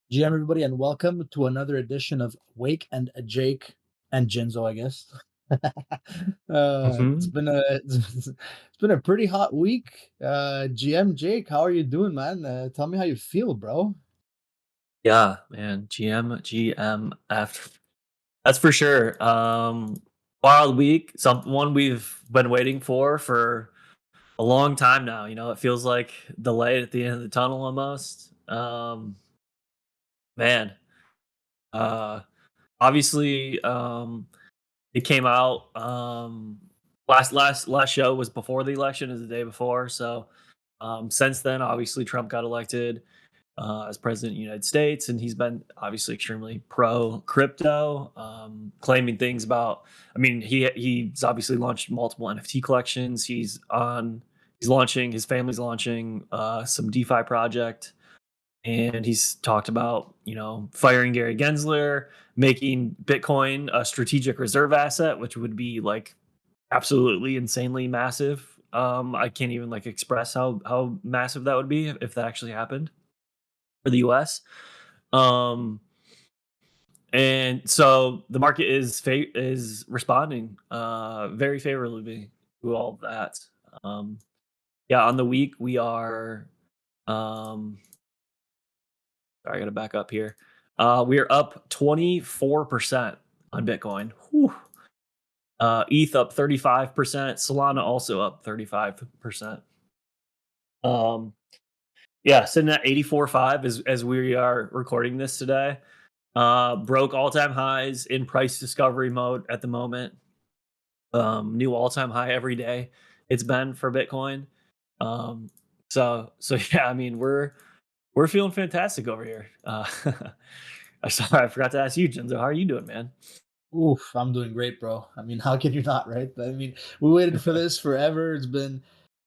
GM everybody, and welcome to another edition of Wake and Jake and Jinzo, I guess. It's Mhm. been a it's been a pretty hot week. GM Jake, how are you doing, man? Tell me how you feel, bro. Yeah, man. GMF. That's for sure. Wild week. One we've been waiting for a long time now. It feels like the light at the end of the tunnel almost. Man. Uh, Obviously, it came out. Last show was before the election, is the day before. So, since then, obviously, Trump got elected as president of the United States, and he's been obviously extremely pro crypto, claiming things about. I mean, he's obviously launched multiple NFT collections. He's launching. His family's launching some DeFi project, and he's talked about firing Gary Gensler, making Bitcoin a strategic reserve asset, which would be like absolutely insanely massive. I can't even like express how massive that would be if that actually happened for the US. Um, and so the market is responding very favorably to all of that. Um, yeah, on the week we are. Um, Sorry, I got to back up here. We are up 24% on Bitcoin. Whew. ETH up 35%. Solana also up 35%. Um, yeah, sitting at 84.5 as we are recording this today. Broke all-time highs in price discovery mode at the moment. New all-time high every day it's been for Bitcoin. So yeah, I mean we're feeling fantastic over here. I'm sorry, I forgot to ask you, Jinzo. How are you doing, man? Oof, I'm doing great, bro. I mean, how can you not, right? I mean, we waited for this forever. It's been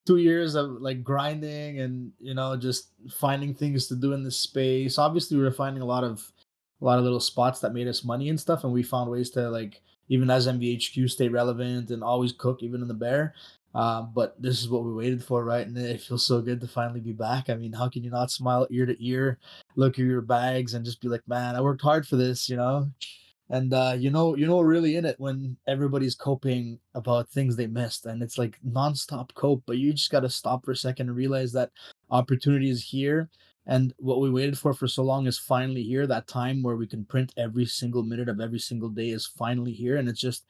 2 years of like grinding and just finding things to do in this space. Obviously, we were finding a lot of little spots that made us money and stuff, and we found ways to like even as MVHQ stay relevant and always cook even in the bear. But this is what we waited for, right? And it feels so good to finally be back. I mean, how can you not smile ear to ear, look at your bags, and just be like, man, I worked hard for this. And you're really in it when everybody's coping about things they missed, and it's like nonstop cope. But you just got to stop for a second and realize that opportunity is here, and what we waited for so long is finally here. That time where we can print every single minute of every single day is finally here, and it's just,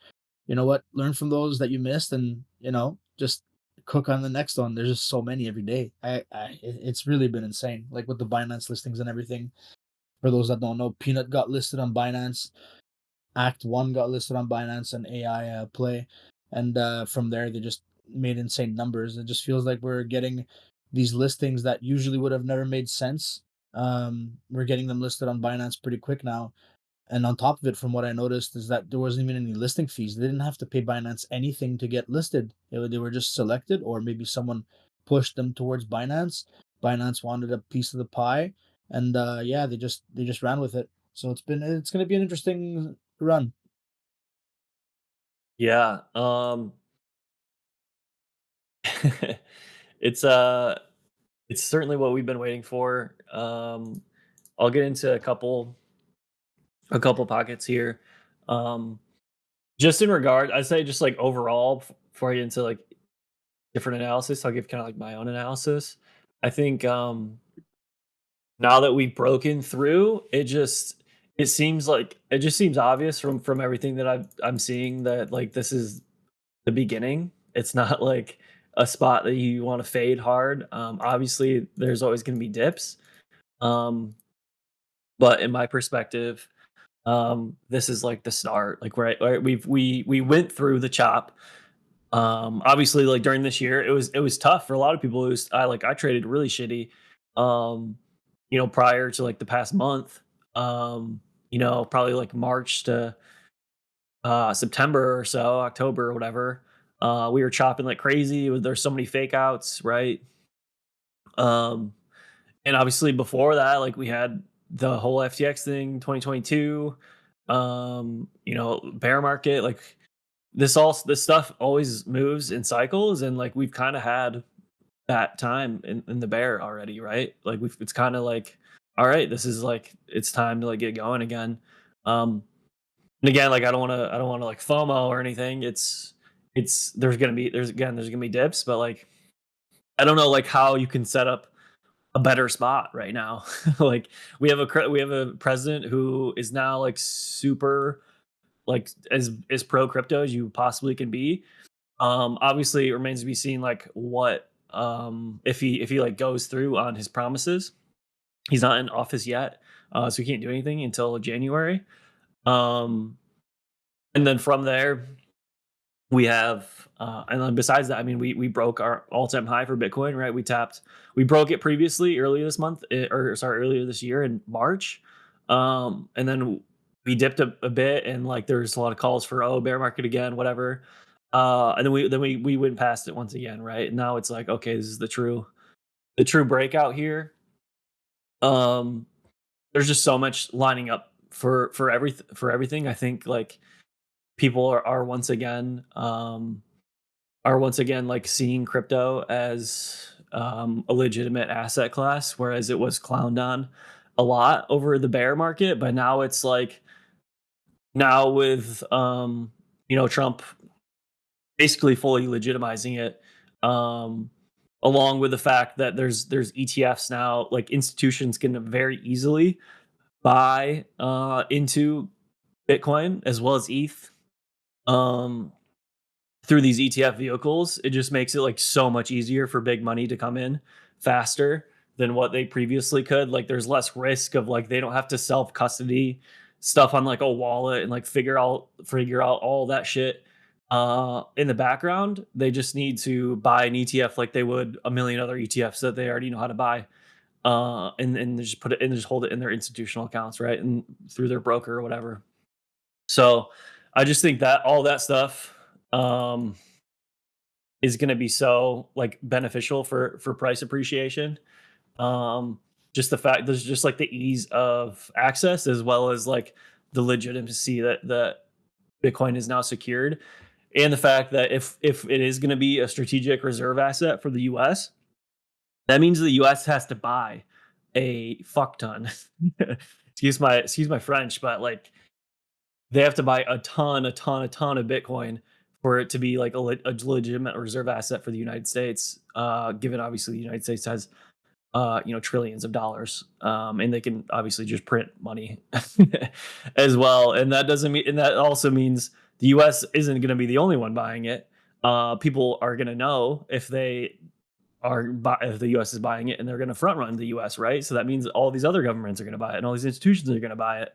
you know what, learn from those that you missed, and just cook on the next one. There's just so many every day. It's really been insane, like with the Binance listings and everything. For those that don't know, Peanut got listed on Binance. Act One got listed on Binance and AI Play, and from there they just made insane numbers. It just feels like we're getting these listings that usually would have never made sense. We're getting them listed on Binance pretty quick now, and on top of it, from what I noticed, is that there wasn't even any listing fees. They didn't have to pay Binance anything to get listed. They were just selected, or maybe someone pushed them towards Binance. Binance wanted a piece of the pie, and yeah, they just ran with it. So it's going to be an interesting run. Yeah. It's it's certainly what we've been waiting for. I'll get into a couple pockets here. Um just in regard, I'd say just like overall before I get into like different analysis, I'll give kind of like my own analysis. I think now that we've broken through, it just seems obvious from everything that I'm seeing that like this is the beginning. It's not like a spot that you want to fade hard. Obviously, there's always going to be dips, um, but in my perspective, this is like the start. Like right, we went through the chop. Obviously, like during this year, it was tough for a lot of people. I traded really shitty. Um, prior to like the past month. Probably like March to September or so, October or whatever. We were chopping like crazy. There's so many fake outs, right? Um, and obviously before that, like we had the whole FTX thing, 2022. Bear market, like this stuff always moves in cycles, and like we've kind of had that time in the bear already, right? Like it's kind of like all right, this is like it's time to like get going again. Um, and again, like I don't want to like FOMO or anything. It's there's gonna be dips, but like I don't know like how you can set up a better spot right now. Like we have a president who is now like super like as pro crypto as you possibly can be. Obviously it remains to be seen like what if he like goes through on his promises. He's not in office yet, so he can't do anything until January. Um, and then from there, we have, and then besides that, I mean, we broke our all time high for Bitcoin, right? We broke it previously earlier this month, or sorry, earlier this year in March, and then we dipped a bit, and like there's a lot of calls for bear market again, whatever. And then we went past it once again, right? And now it's like okay, this is the true breakout here. Um, there's just so much lining up for everything. I think like people are once again like seeing crypto as a legitimate asset class, whereas it was clowned on a lot over the bear market. But now it's like now with Trump basically fully legitimizing it, um, along with the fact that there's ETFs now, like institutions can very easily buy into Bitcoin as well as ETH. Um, through these ETF vehicles, it just makes it like so much easier for big money to come in faster than what they previously could. Like there's less risk of like they don't have to self custody stuff on like a wallet and like figure out all that shit in the background. They just need to buy an ETF like they would a million other ETFs that they already know how to buy. And they just put it and just hold it in their institutional accounts, right? And through their broker or whatever. So I just think that all that stuff um is going to be so like beneficial for price appreciation. Um, just the fact there's just like the ease of access as well as like the legitimacy that Bitcoin is now secured, and the fact that if it is going to be a strategic reserve asset for the U.S., that means the U.S. has to buy a fuck ton. Excuse my French, but like they have to buy a ton of Bitcoin for it to be like a legitimate reserve asset for the United States. Given obviously the United States has trillions of dollars, and they can obviously just print money as well. And that doesn't mean, and that also means the U.S. isn't going to be the only one buying it. People are going to know if the U.S. is buying it, and they're going to front run the U.S. Right. So that means all these other governments are going to buy it, and all these institutions are going to buy it.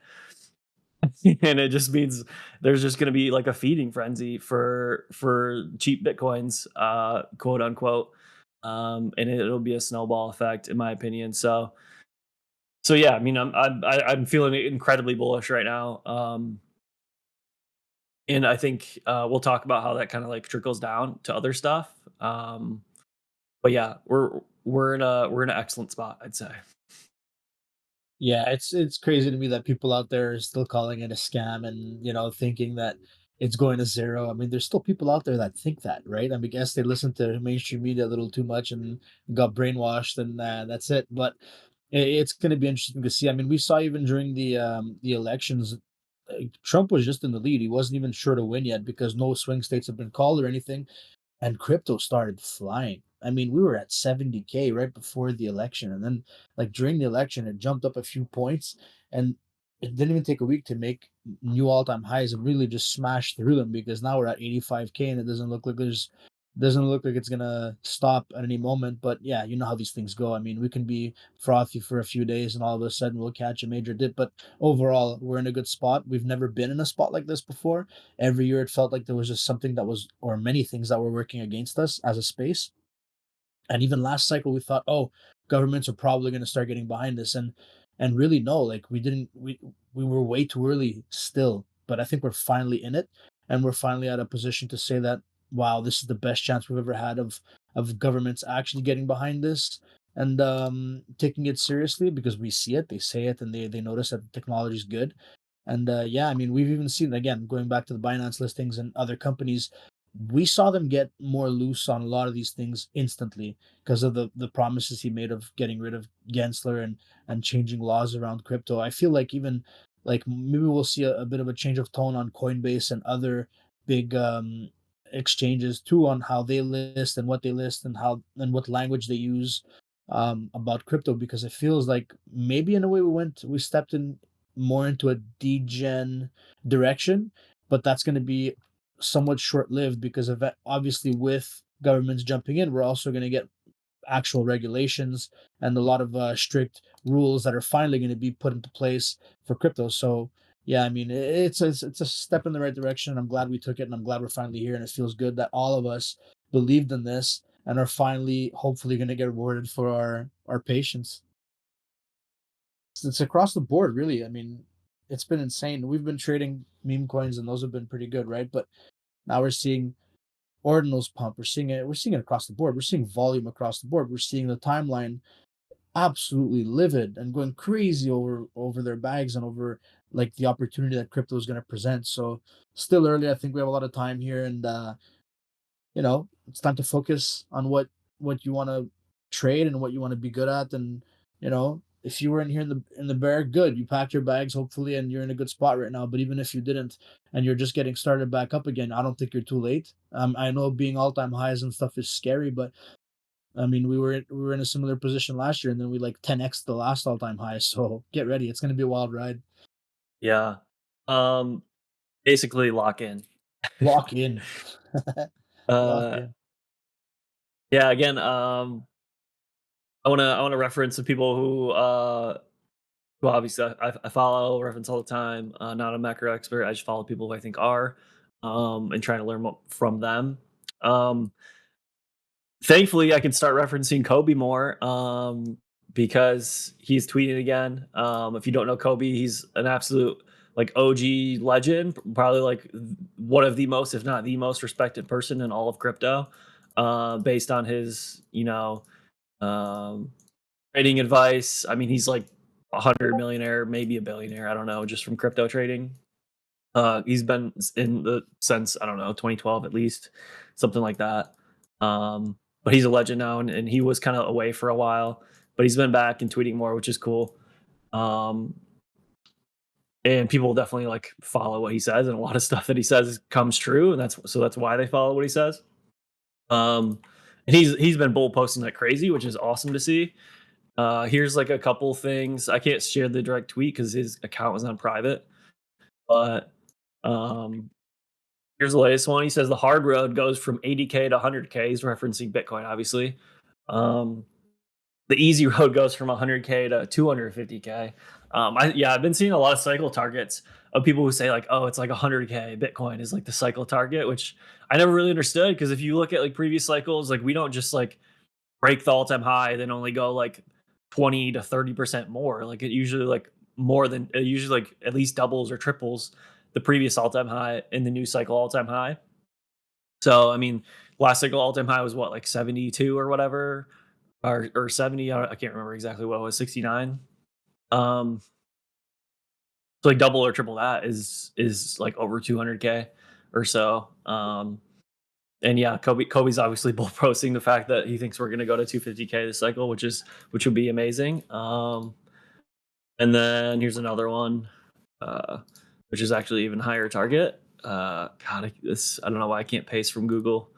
And it just means there's just going to be like a feeding frenzy for cheap bitcoins, quote unquote, and it'll be a snowball effect in my opinion. So yeah, I mean I'm feeling incredibly bullish right now, and I think we'll talk about how that kind of like trickles down to other stuff. But yeah, we're in an excellent spot, I'd say. Yeah, it's crazy to me that people out there are still calling it a scam and thinking that it's going to zero. I mean, there's still people out there that think that, right? I mean, I guess they listen to mainstream media a little too much and got brainwashed, and that's it. But it's going to be interesting to see. I mean, we saw even during the elections, Trump was just in the lead. He wasn't even sure to win yet because no swing states have been called or anything, and crypto started flying. I mean, we were at 70K right before the election, and then like during the election, it jumped up a few points, and it didn't even take a week to make new all-time highs and really just smash through them because now we're at 85K, and it doesn't look like it's gonna stop at any moment. But yeah, you know how these things go. I mean, we can be frothy for a few days, and all of a sudden we'll catch a major dip. But overall, we're in a good spot. We've never been in a spot like this before. Every year, it felt like there was just something that was, or many things that were working against us as a space. And even last cycle, we thought, oh, governments are probably going to start getting behind this, and really no, like we didn't. We were way too early still, but I think we're finally in it, and we're finally at a position to say that wow, this is the best chance we've ever had of governments actually getting behind this and taking it seriously because we see it, they say it, and they notice that the technology is good. And yeah, I mean, we've even seen again going back to the Binance listings and other companies. we saw them get more loose on a lot of these things instantly because of the promises he made of getting rid of Gensler and changing laws around crypto. I feel like even like maybe we'll see a bit of a change of tone on Coinbase and other big exchanges too on how they list and what they list and how and what language they use about crypto, because it feels like maybe in a way we stepped in more into a degen direction, but that's going to be somewhat short-lived because of obviously with governments jumping in, we're also going to get actual regulations and a lot of strict rules that are finally going to be put into place for crypto. So yeah, I mean it's a step in the right direction. I'm glad we took it, and I'm glad we're finally here. And it feels good that all of us believed in this and are finally hopefully going to get rewarded for our patience. It's across the board, really. I mean, it's been insane. We've been trading meme coins, and those have been pretty good, right? But now we're seeing ordinals pump. We're seeing it across the board. We're seeing volume across the board. We're seeing the timeline absolutely livid and going crazy over their bags and over like the opportunity that crypto is going to present. So still early. I think we have a lot of time here, and it's time to focus on what you want to trade and what you want to be good at. And if you were in here in the bear, good, you packed your bags hopefully, and you're in a good spot right now. But even if you didn't, and you're just getting started back up again, I don't think you're too late. I know being all-time highs and stuff is scary, but I mean we were in a similar position last year, and then we like 10x the last all-time high. So get ready, it's going to be a wild ride. Yeah. Um, Basically lock in. Lock in. Lock uh, in. yeah, again, I wanna reference some people who obviously I follow, reference all the time. Not a macro expert. I just follow people who I think are, and trying to learn from them. Um, Thankfully, I can start referencing Kobe more, because he's tweeting again. If you don't know Kobe, he's an absolute like OG legend, probably like one of the most, if not the most, respected person in all of crypto, based on his um, trading advice. I mean, he's like 100 millionaire, maybe a billionaire. I don't know, just from crypto trading. He's been in the since I don't know 2012 at least, something like that. But he's a legend now, and he was kind of away for a while, but he's been back and tweeting more, which is cool. Um, and people definitely like follow what he says, and a lot of stuff that he says comes true, and that's why they follow what he says. Um, and he's been bull posting like crazy, which is awesome to see. Here's like a couple things. I can't share the direct tweet because his account was on private, but um, here's the latest one. He says the hard road goes from 80K to 100K. He's referencing Bitcoin, obviously. Um, the easy road goes from 100K to 250K. I've been seeing a lot of cycle targets of people who say like, oh, it's like 100K Bitcoin is like the cycle target, which I never really understood because if you look at like previous cycles, like we don't just like break the all-time high, then only go like 20 to 30% more. Like it usually like more than it usually like at least doubles or triples the previous all-time high in the new cycle all-time high. So I mean, last cycle all-time high was what, like 72 or whatever, or 70. I can't remember exactly what it was, 69. Um, so like double or triple that is like over 200K or so. And yeah, Kobe's obviously both posting the fact that he thinks we're going to go to 250K this cycle, which would be amazing. And then here's another one, uh, which is actually even higher target. I don't know why I can't paste from Google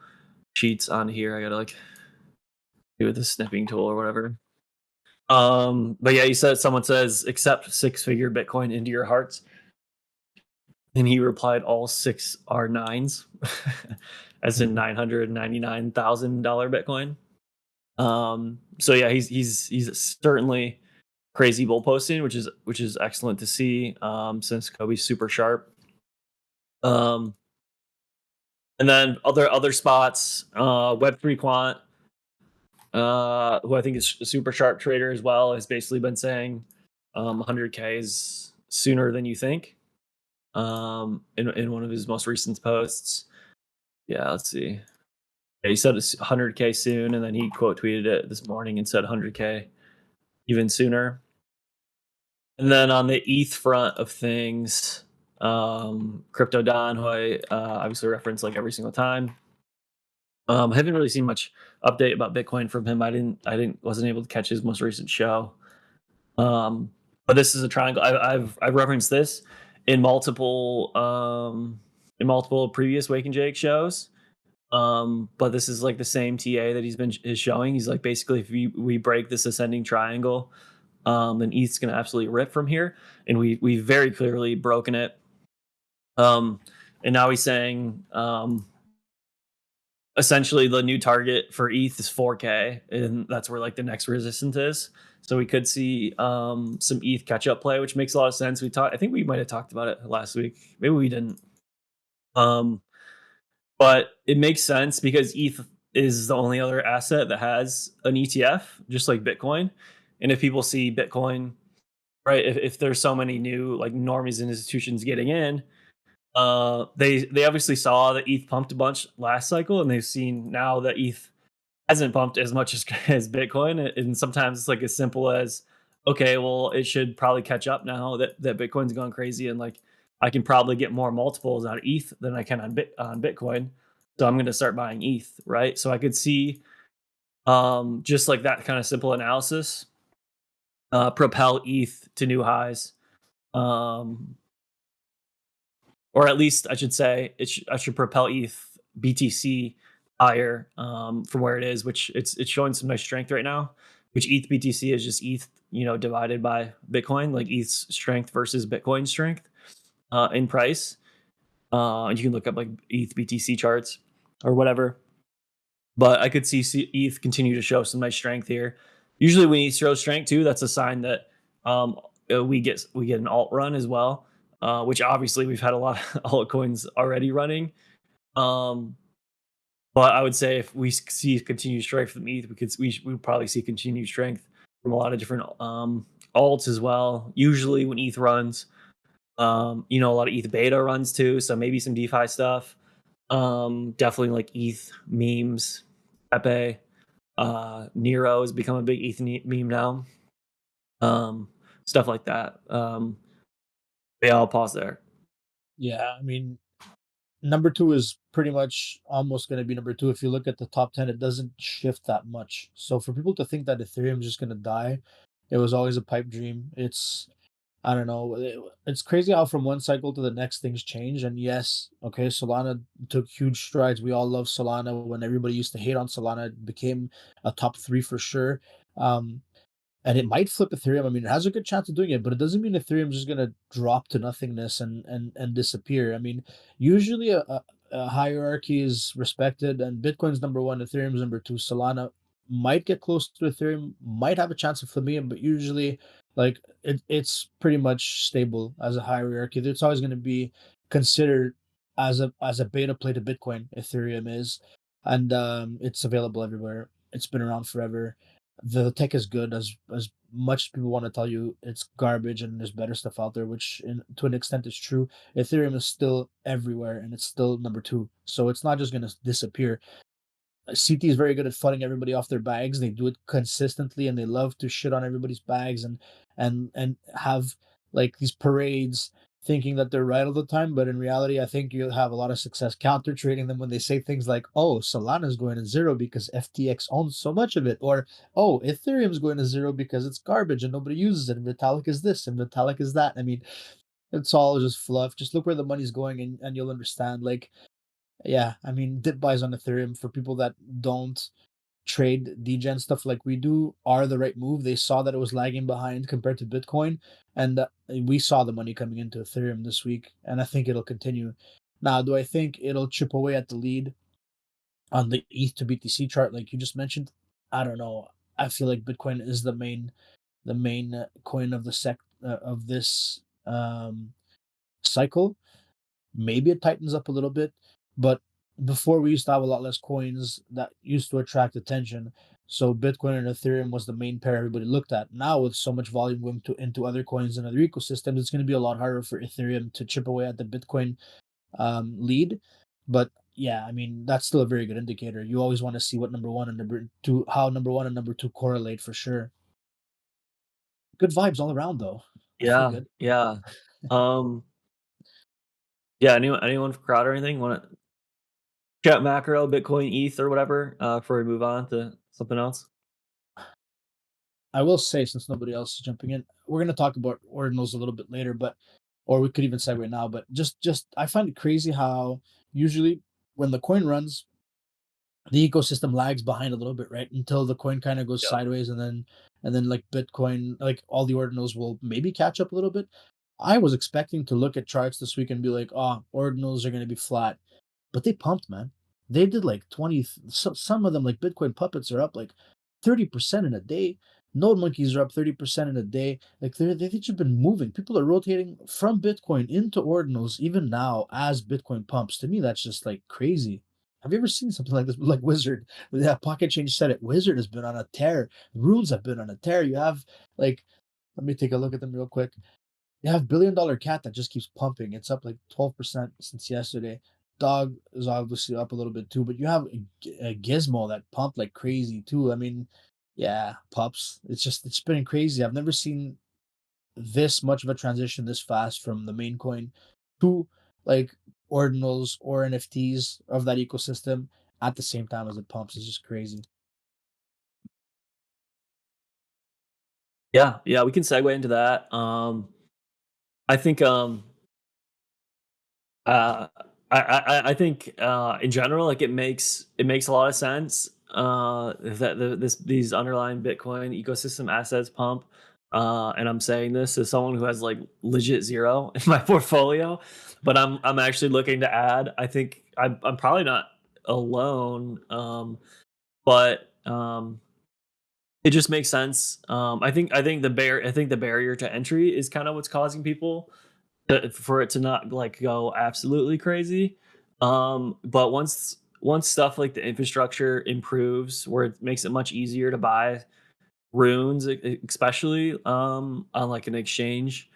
Sheets on here. I gotta like do with the snipping tool or whatever. But yeah, someone says accept six-figure Bitcoin into your hearts, and he replied all six are nines, as in $999,000 Bitcoin. So yeah, he's certainly crazy bull posting, which is excellent to see. Since Kobe's super sharp. Um, and then other spots, Web3 Quant, who I think is a super sharp trader as well, has basically been saying 100K is sooner than you think. In one of his most recent posts. Yeah, let's see. Yeah, he said it's 100K soon, and then he quote tweeted it this morning and said 100K even sooner. And then on the ETH front of things, Crypto Don, who I obviously reference like every single time, I haven't really seen much update about Bitcoin from him. Wasn't able to catch his most recent show. Um, but this is a triangle. I've referenced this in multiple previous Wake and Jake shows. But this is like the same TA that is showing. He's like, basically, if we break this ascending triangle, then ETH's gonna absolutely rip from here, and we very clearly broken it. Um, and now he's saying, essentially the new target for ETH is 4K, and that's where like the next resistance is. So we could see some ETH catch up play, which makes a lot of sense. I think we might have talked about it last week. Maybe we didn't. Um, but it makes sense because ETH is the only other asset that has an ETF, just like Bitcoin. And if people see Bitcoin, right, if there's so many new like normies and institutions getting in, they obviously saw that ETH pumped a bunch last cycle, and they've seen now that ETH hasn't pumped as much as as Bitcoin, and sometimes it's like as simple as, okay, well, it should probably catch up now that Bitcoin's gone crazy, and like I can probably get more multiples out of ETH than I can on Bitcoin, so I'm going to start buying ETH, right? So I could see just like that kind of simple analysis propel ETH to new highs. Um, or at least I should say I should propel ETH BTC higher from where it is, which it's showing some nice strength right now. Which ETH BTC is just ETH, divided by Bitcoin, like ETH's strength versus Bitcoin strength in price. And you can look up like ETH BTC charts or whatever. But I could see ETH continue to show some nice strength here. Usually, when ETH shows strength too, that's a sign that we get an alt run as well, which obviously we've had a lot of altcoins already running. Um, but I would say if we see continued strength from ETH, we would probably see continued strength from a lot of different alts as well. Usually, when ETH runs, a lot of ETH beta runs too, so maybe some DeFi stuff. Definitely like ETH memes, Pepe, Nero has become a big ETH meme now. Um, Stuff like that. Yeah, I'll pause there. Yeah, I mean, number 2 is pretty much almost gonna be number 2. If you look at the top 10, it doesn't shift that much. So for people to think that Ethereum is just gonna die, it was always a pipe dream. I don't know, it's crazy how from one cycle to the next things change, and yes, okay, Solana took huge strides. We all love Solana. When everybody used to hate on Solana, it became a top 3 for sure. Um, and it might flip Ethereum. I mean, it has a good chance of doing it, but it doesn't mean Ethereum's just gonna drop to nothingness and disappear. I mean, usually a hierarchy is respected, and Bitcoin's number one, Ethereum's number two. Solana might get close to Ethereum, might have a chance of flipping it, but usually, like it's pretty much stable as a hierarchy. It's always going to be considered as a beta play to Bitcoin. Ethereum is, and it's available everywhere. It's been around forever. The tech is good, as much as people want to tell you it's garbage and there's better stuff out there, which to an extent is true. Ethereum is still everywhere and it's still number two, so it's not just going to disappear. CT is very good at flooding everybody off their bags. They do it consistently, and they love to shit on everybody's bags and have like these parades, thinking that they're right all the time. But in reality, I think you'll have a lot of success counter trading them when they say things like, "Oh, Solana's going to zero because FTX owns so much of it," or "Oh, Ethereum's going to zero because it's garbage and nobody uses it, and Vitalik is this and Vitalik is that." I mean, it's all just fluff. Just look where the money's going, and you'll understand. Like, yeah, I mean, dip buys on Ethereum for people that don't trade degen stuff like we do are the right move. They saw that it was lagging behind compared to Bitcoin, and we saw the money coming into Ethereum this week, and I think it'll continue. Now, do I think it'll chip away at the lead on the ETH to BTC chart like you just mentioned? I don't know. I feel like Bitcoin is the main coin of the of this cycle. Maybe it tightens up a little bit, but before we used to have a lot less coins that used to attract attention. So Bitcoin and Ethereum was the main pair everybody looked at. Now with so much volume going into other coins and other ecosystems, it's going to be a lot harder for Ethereum to chip away at the Bitcoin lead. But yeah, I mean that's still a very good indicator. You always want to see what number one and number two, how number one and number two correlate for sure. Good vibes all around though. I feel Yeah, good. yeah. Um, yeah. Anyone for crowd or anything? Want to? chat macro, Bitcoin, ETH, or whatever, before we move on to something else? I will say, since nobody else is jumping in, we're gonna talk about ordinals a little bit later, but or we could even segue now. But just I find it crazy how usually when the coin runs, the ecosystem lags behind a little bit, right? Until the coin kind of goes Yep. sideways, and then like Bitcoin, like all the ordinals will maybe catch up a little bit. I was expecting to look at charts this week and be like, oh, ordinals are gonna be flat. But they pumped, man. They did like 20, some of them, like Bitcoin puppets, are up like 30% in a day. Node monkeys are up 30% in a day. Like they've just been moving. People are rotating from Bitcoin into ordinals even now as Bitcoin pumps. To me, that's just like crazy. Have you ever seen something like this? Like Wizard, yeah, Pocket Change said it. Wizard has been on a tear. Runes have been on a tear. You have like, let me take a look at them real quick. You have Billion Dollar Cat that just keeps pumping. It's up like 12% since yesterday. Dog is obviously up a little bit too, but you have a Gizmo that pumped like crazy too. I mean, yeah, pups. It's been crazy. I've never seen this much of a transition this fast from the main coin to like ordinals or NFTs of that ecosystem at the same time as it pumps. It's just crazy. Yeah, yeah, we can segue into that. I think Uh, I think in general, like it makes a lot of sense that these underlying Bitcoin ecosystem assets pump. And I'm saying this as someone who has like legit zero in my portfolio, but I'm actually looking to add. I think I'm probably not alone, but it just makes sense. I think the barrier to entry is kind of what's causing people for it to not like go absolutely crazy. But once stuff like the infrastructure improves, where it makes it much easier to buy runes, especially on like an exchange,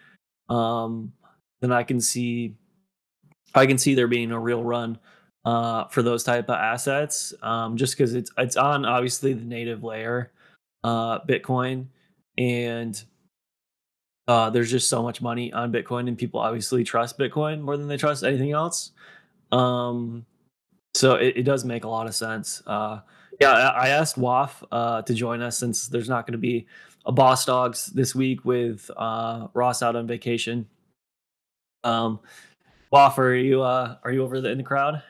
um, then I can see there being a real run for those type of assets. Just because it's on obviously the native layer, Bitcoin, and there's just so much money on Bitcoin, and people obviously trust Bitcoin more than they trust anything else. Um, so it does make a lot of sense. Yeah, I asked Waf to join us since there's not going to be a Boss Dogs this week with Ross out on vacation. Um, Waf, are you over in the crowd?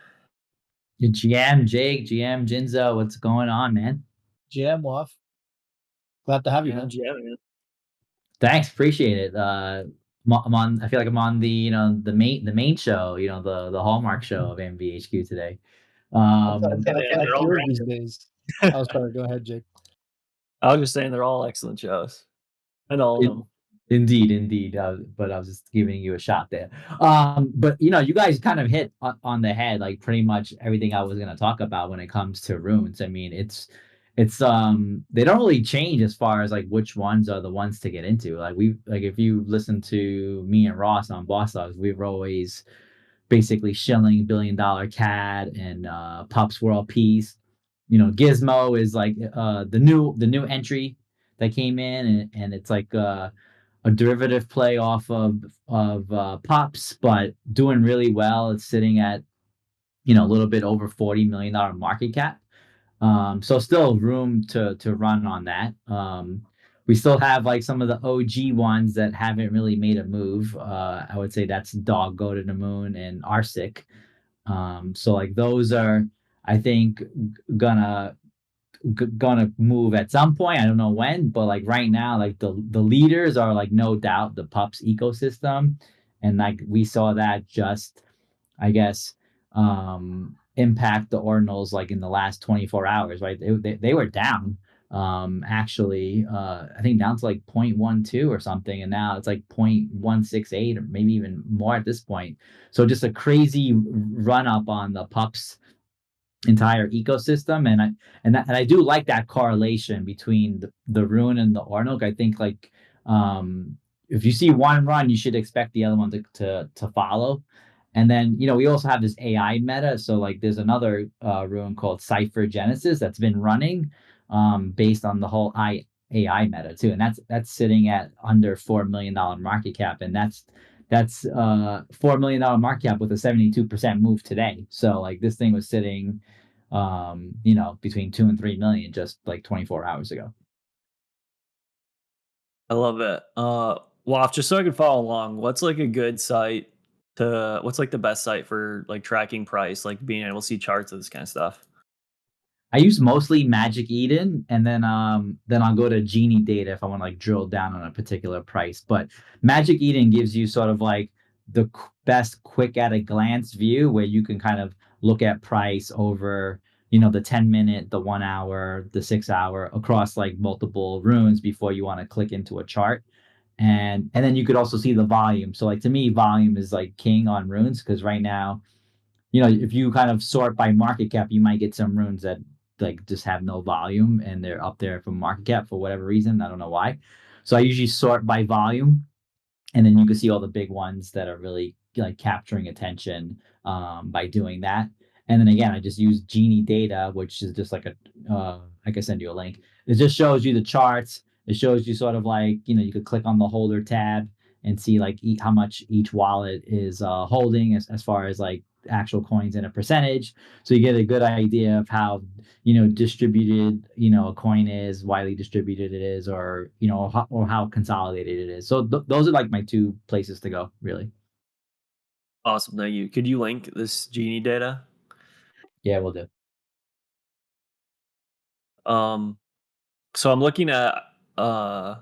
Your GM Jake, GM Jinzo, what's going on, man? GM off. Glad to have you, Yeah, man. yeah, man. Thanks, appreciate it. I'm on. I feel like I'm on the the main show, the Hallmark show of MVHQ today. Yeah, I man, feel they're like all yours great. these days. I was sorry. Go ahead, Jake. I was just saying they're all excellent shows, and all of In- them. Indeed, indeed. But I was just giving you a shot there. But you guys kind of hit on the head, like pretty much everything I was going to talk about when it comes to runes. I mean, it's they don't really change as far as like which ones are the ones to get into. Like if you listen to me and Ross on Boss Dogs, we were always basically shilling $1 billion cat and Pups World Peace. Gizmo is like the new entry that came in, and it's like a derivative play off of Pops, but doing really well. It's sitting at a little bit over $40 million market cap. So still room to run on that. We still have like some of the OG ones that haven't really made a move. I would say that's Dog Go to the Moon and Arsic. So like those are, I think, gonna gonna move at some point. I don't know when, but like right now, like the leaders are like no doubt the pups ecosystem, and like we saw that just, I guess, impact the ordinals like in the last 24 hours, right? They were down, actually, I think down to like 0.12 or something, and now it's like 0.168 or maybe even more at this point. So just a crazy run up on the pups entire ecosystem, and I do like that correlation between the rune and the ordinal. I think like, if you see one run, you should expect the other one to follow. And then we also have this AI meta. So like there's another rune called Cipher Genesis that's been running, based on the whole AI meta too, and that's sitting at under $4 million market cap, and that's $4 million market cap with a 72% move today. So like this thing was sitting, between 2 and 3 million just like 24 hours ago. I love it. Well, just so I can follow along, what's like the best site for like tracking price, like being able to see charts of this kind of stuff? I use mostly Magic Eden, and then I'll go to Genie Data if I want to like drill down on a particular price. But Magic Eden gives you sort of like the best quick at a glance view where you can kind of look at price over, the 10 minute, the 1 hour, the 6 hour across like multiple runes before you want to click into a chart. And then you could also see the volume. So like to me, volume is like king on runes because right now, if you kind of sort by market cap, you might get some runes that like just have no volume and they're up there for market cap for whatever reason. I don't know why. So I usually sort by volume, and then you can see all the big ones that are really like capturing attention by doing that. And then again, I just use Genie Data, which is just like I can send you a link. It just shows you the charts. It shows you sort of like, you could click on the holder tab and see like how much each wallet is holding as far as like actual coins in a percentage. So you get a good idea of how, distributed, a coin is, widely distributed it is, or how consolidated it is. So those are like my two places to go, really. Awesome, thank you. Could you link this Genie data? Yeah, we'll do. Um, so uh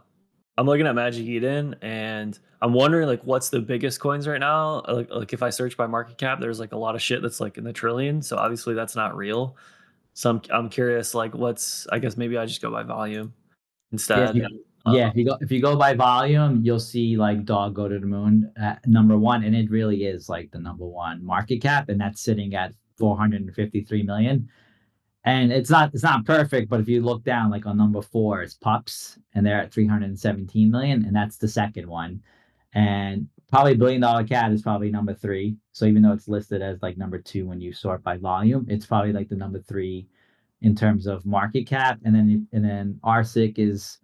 I'm looking at Magic Eden, and I'm wondering like what's the biggest coins right now? Like if I search by market cap, there's like a lot of shit that's like in the trillion. So obviously that's not real. So I'm curious like what's I guess maybe I just go by volume Yeah, instead. yeah. If you go by volume, you'll see like Dog Go to the Moon at number one, and it really is like the number one market cap, and that's sitting at 453 million. And it's not perfect, but if you look down, like on number four, it's Pups, and they're at 317 million, and that's the second one. And probably $1 billion cat is probably number three. So even though it's listed as like number two when you sort by volume, it's probably like the number three in terms of market cap. And then RSIC is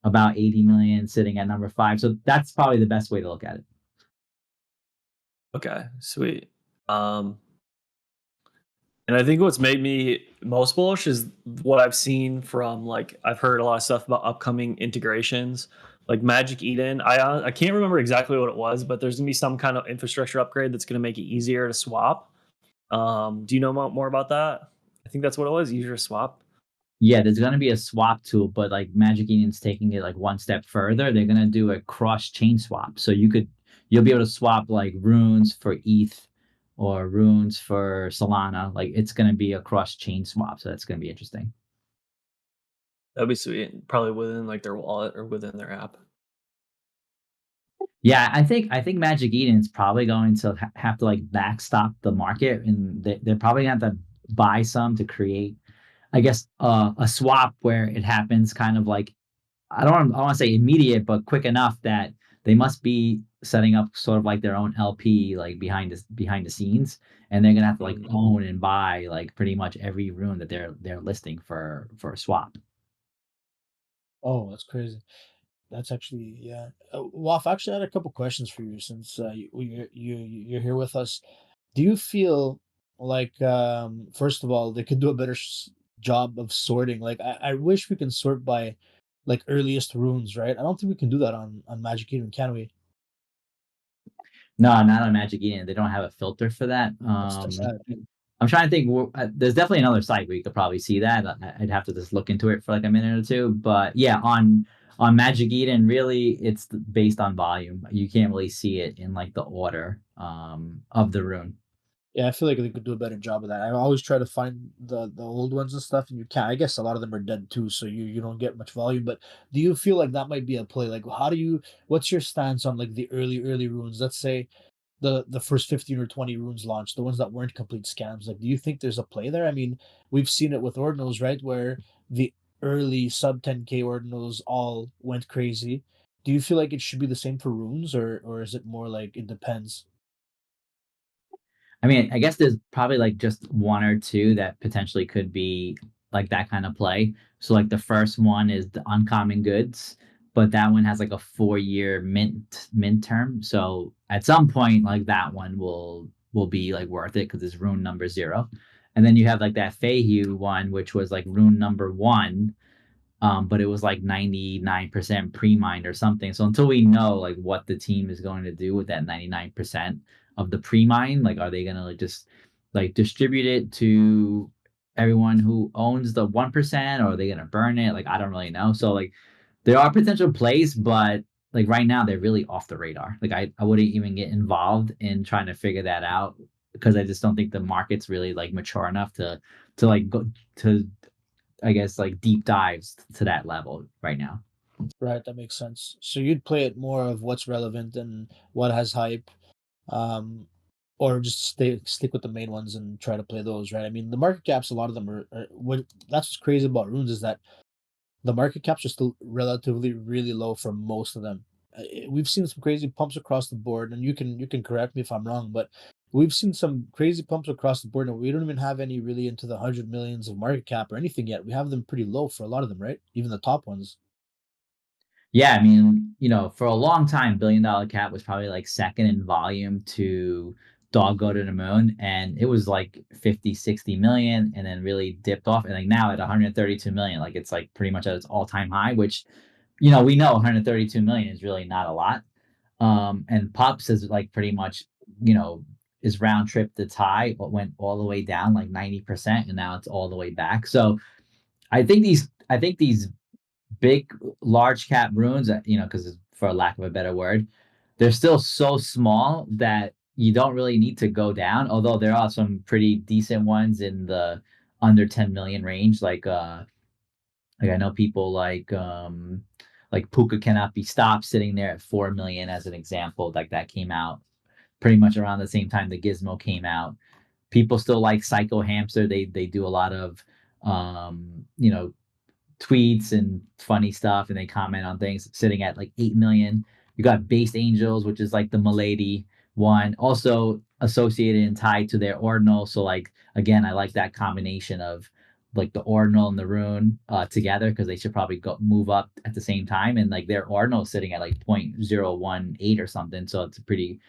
about 80 million, sitting at number five. So that's probably the best way to look at it. Okay, sweet. Um, and I think what's made me most bullish is what I've seen from like I've heard a lot of stuff about upcoming integrations, like Magic Eden. I can't remember exactly what it was, but there's gonna be some kind of infrastructure upgrade that's gonna make it easier to swap. Do you know more about that? I think that's what it was, easier to swap. Yeah, there's gonna be a swap tool, but like Magic Union's taking it like one step further. They're gonna do a cross chain swap. So you'll be able to swap like runes for ETH or runes for Solana. Like it's gonna be a cross chain swap. So that's gonna be interesting. That'd be sweet. Probably within like their wallet or within their app. Yeah, I think Magic Eden's probably going to have to like backstop the market, and they're probably gonna have to buy some to create, I guess, a swap where it happens kind of like I want to say immediate, but quick enough that they must be setting up sort of like their own LP like behind the scenes, and they're gonna have to like Mm. own and buy like pretty much every rune that they're listing for a swap. Oh, that's crazy. That's actually, yeah. Waf, actually, I had a couple questions for you since you're here with us. Do you feel like, first of all, they could do a better job of sorting? Like, I wish we can sort by like earliest runes, right? I don't think we can do that on Magic Eden, can we? No, not on Magic Eden. They don't have a filter for that. That's too sad. I'm trying to think. There's definitely another site where you could probably see that. I'd have to just look into it for like a minute or two. But yeah, on Magic Eden, really, it's based on volume. You can't really see it in like the order of the rune. Yeah, I feel like they could do a better job of that. I always try to find the old ones and stuff, and you can't. I guess a lot of them are dead too, so you don't get much volume. But do you feel like that might be a play? Like, how do you? What's your stance on like the early runes? Let's say the first 15 or 20 runes launched, the ones that weren't complete scams. Like, do you think there's a play there? I mean, we've seen it with ordinals, right? Where the early sub 10K ordinals all went crazy. Do you feel like it should be the same for runes, or is it more like it depends? I mean, I guess there's probably like just one or two that potentially could be like that kind of play. So like the first one is the uncommon goods. but that one has like a 4-year mint term. So at some point, like that one will be like worth it because it's rune number 0. And then you have like that Feihu one, which was like rune number 1, but it was like 99% pre-mined or something. So until we know like what the team is going to do with that 99% of the pre-mine, like are they gonna like just like distribute it to everyone who owns the 1%, or are they gonna burn it? Like I don't really know. So like there are potential plays, but like right now they're really off the radar. Like I wouldn't even get involved in trying to figure that out because I just don't think the market's really like mature enough to like go to, I guess, like deep dives to that level right now. Right, that makes sense. So you'd play it more of what's relevant and what has hype, um, or just stick with the main ones and try to play those, right? I mean, the market caps, a lot of them are what that's what's crazy about runes is that the market caps are still relatively really low for most of them. We've seen some crazy pumps across the board, and you can correct me if I'm wrong, but we've seen some crazy pumps across the board, and we don't even have any really into the 100 millions of market cap or anything yet. We have them pretty low for a lot of them, right? Even the top ones. Yeah, I mean, for a long time, Billion Dollar Cat was probably like second in volume to Dog Go to the Moon. And it was like 50, 60 million and then really dipped off. And like now at 132 million, like it's like pretty much at its all-time high, which, we know 132 million is really not a lot. And Pups is like pretty much, you know, is round trip the tie, but went all the way down like 90%, and now it's all the way back. So I think these big large cap runes, because for lack of a better word, they're still so small that you don't really need to go down, although there are some pretty decent ones in the under 10 million range, like I know people like Puka Cannot Be Stopped sitting there at 4 million as an example. Like that came out pretty much around the same time the Gizmo came out. People still like Psycho Hamster. They do a lot of um, you know, tweets and funny stuff, and they comment on things, sitting at like 8 million. You got Based Angels, which is like the Milady one, also associated and tied to their ordinal. So like again, I like that combination of like the ordinal and the rune together, because they should probably go move up at the same time. And like their ordinal is sitting at like 0.018 or something, so it's a pretty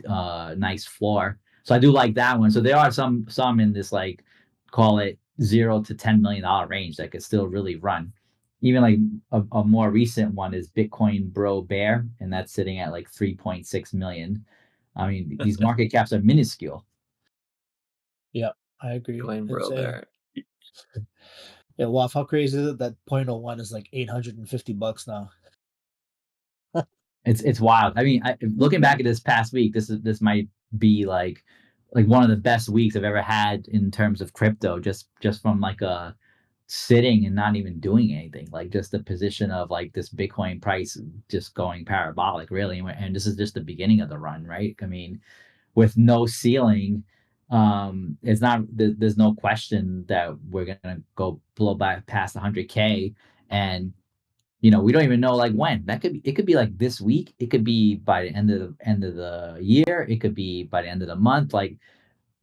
nice floor. So I do like that one. So there are some in this, like, call it $0 to $10 million range that could still really run. Even like a more recent one is Bitcoin Bro Bear, and that's sitting at like 3.6 million. I mean, these market caps are minuscule. Yeah, I agree. Going It's bro a bear. Yeah, wow, how crazy is it that point oh 0.01 is like $850 now? It's wild. I mean, looking back at this past week, this might be like one of the best weeks I've ever had in terms of crypto, just from like a sitting and not even doing anything, like just the position of like this Bitcoin price just going parabolic, really. And this is just the beginning of the run, right? I mean, with no ceiling, it's not there's no question that we're gonna go blow back past 100K. And we don't even know like when. It could be like this week, it could be by the end of the year, it could be by the end of the month. Like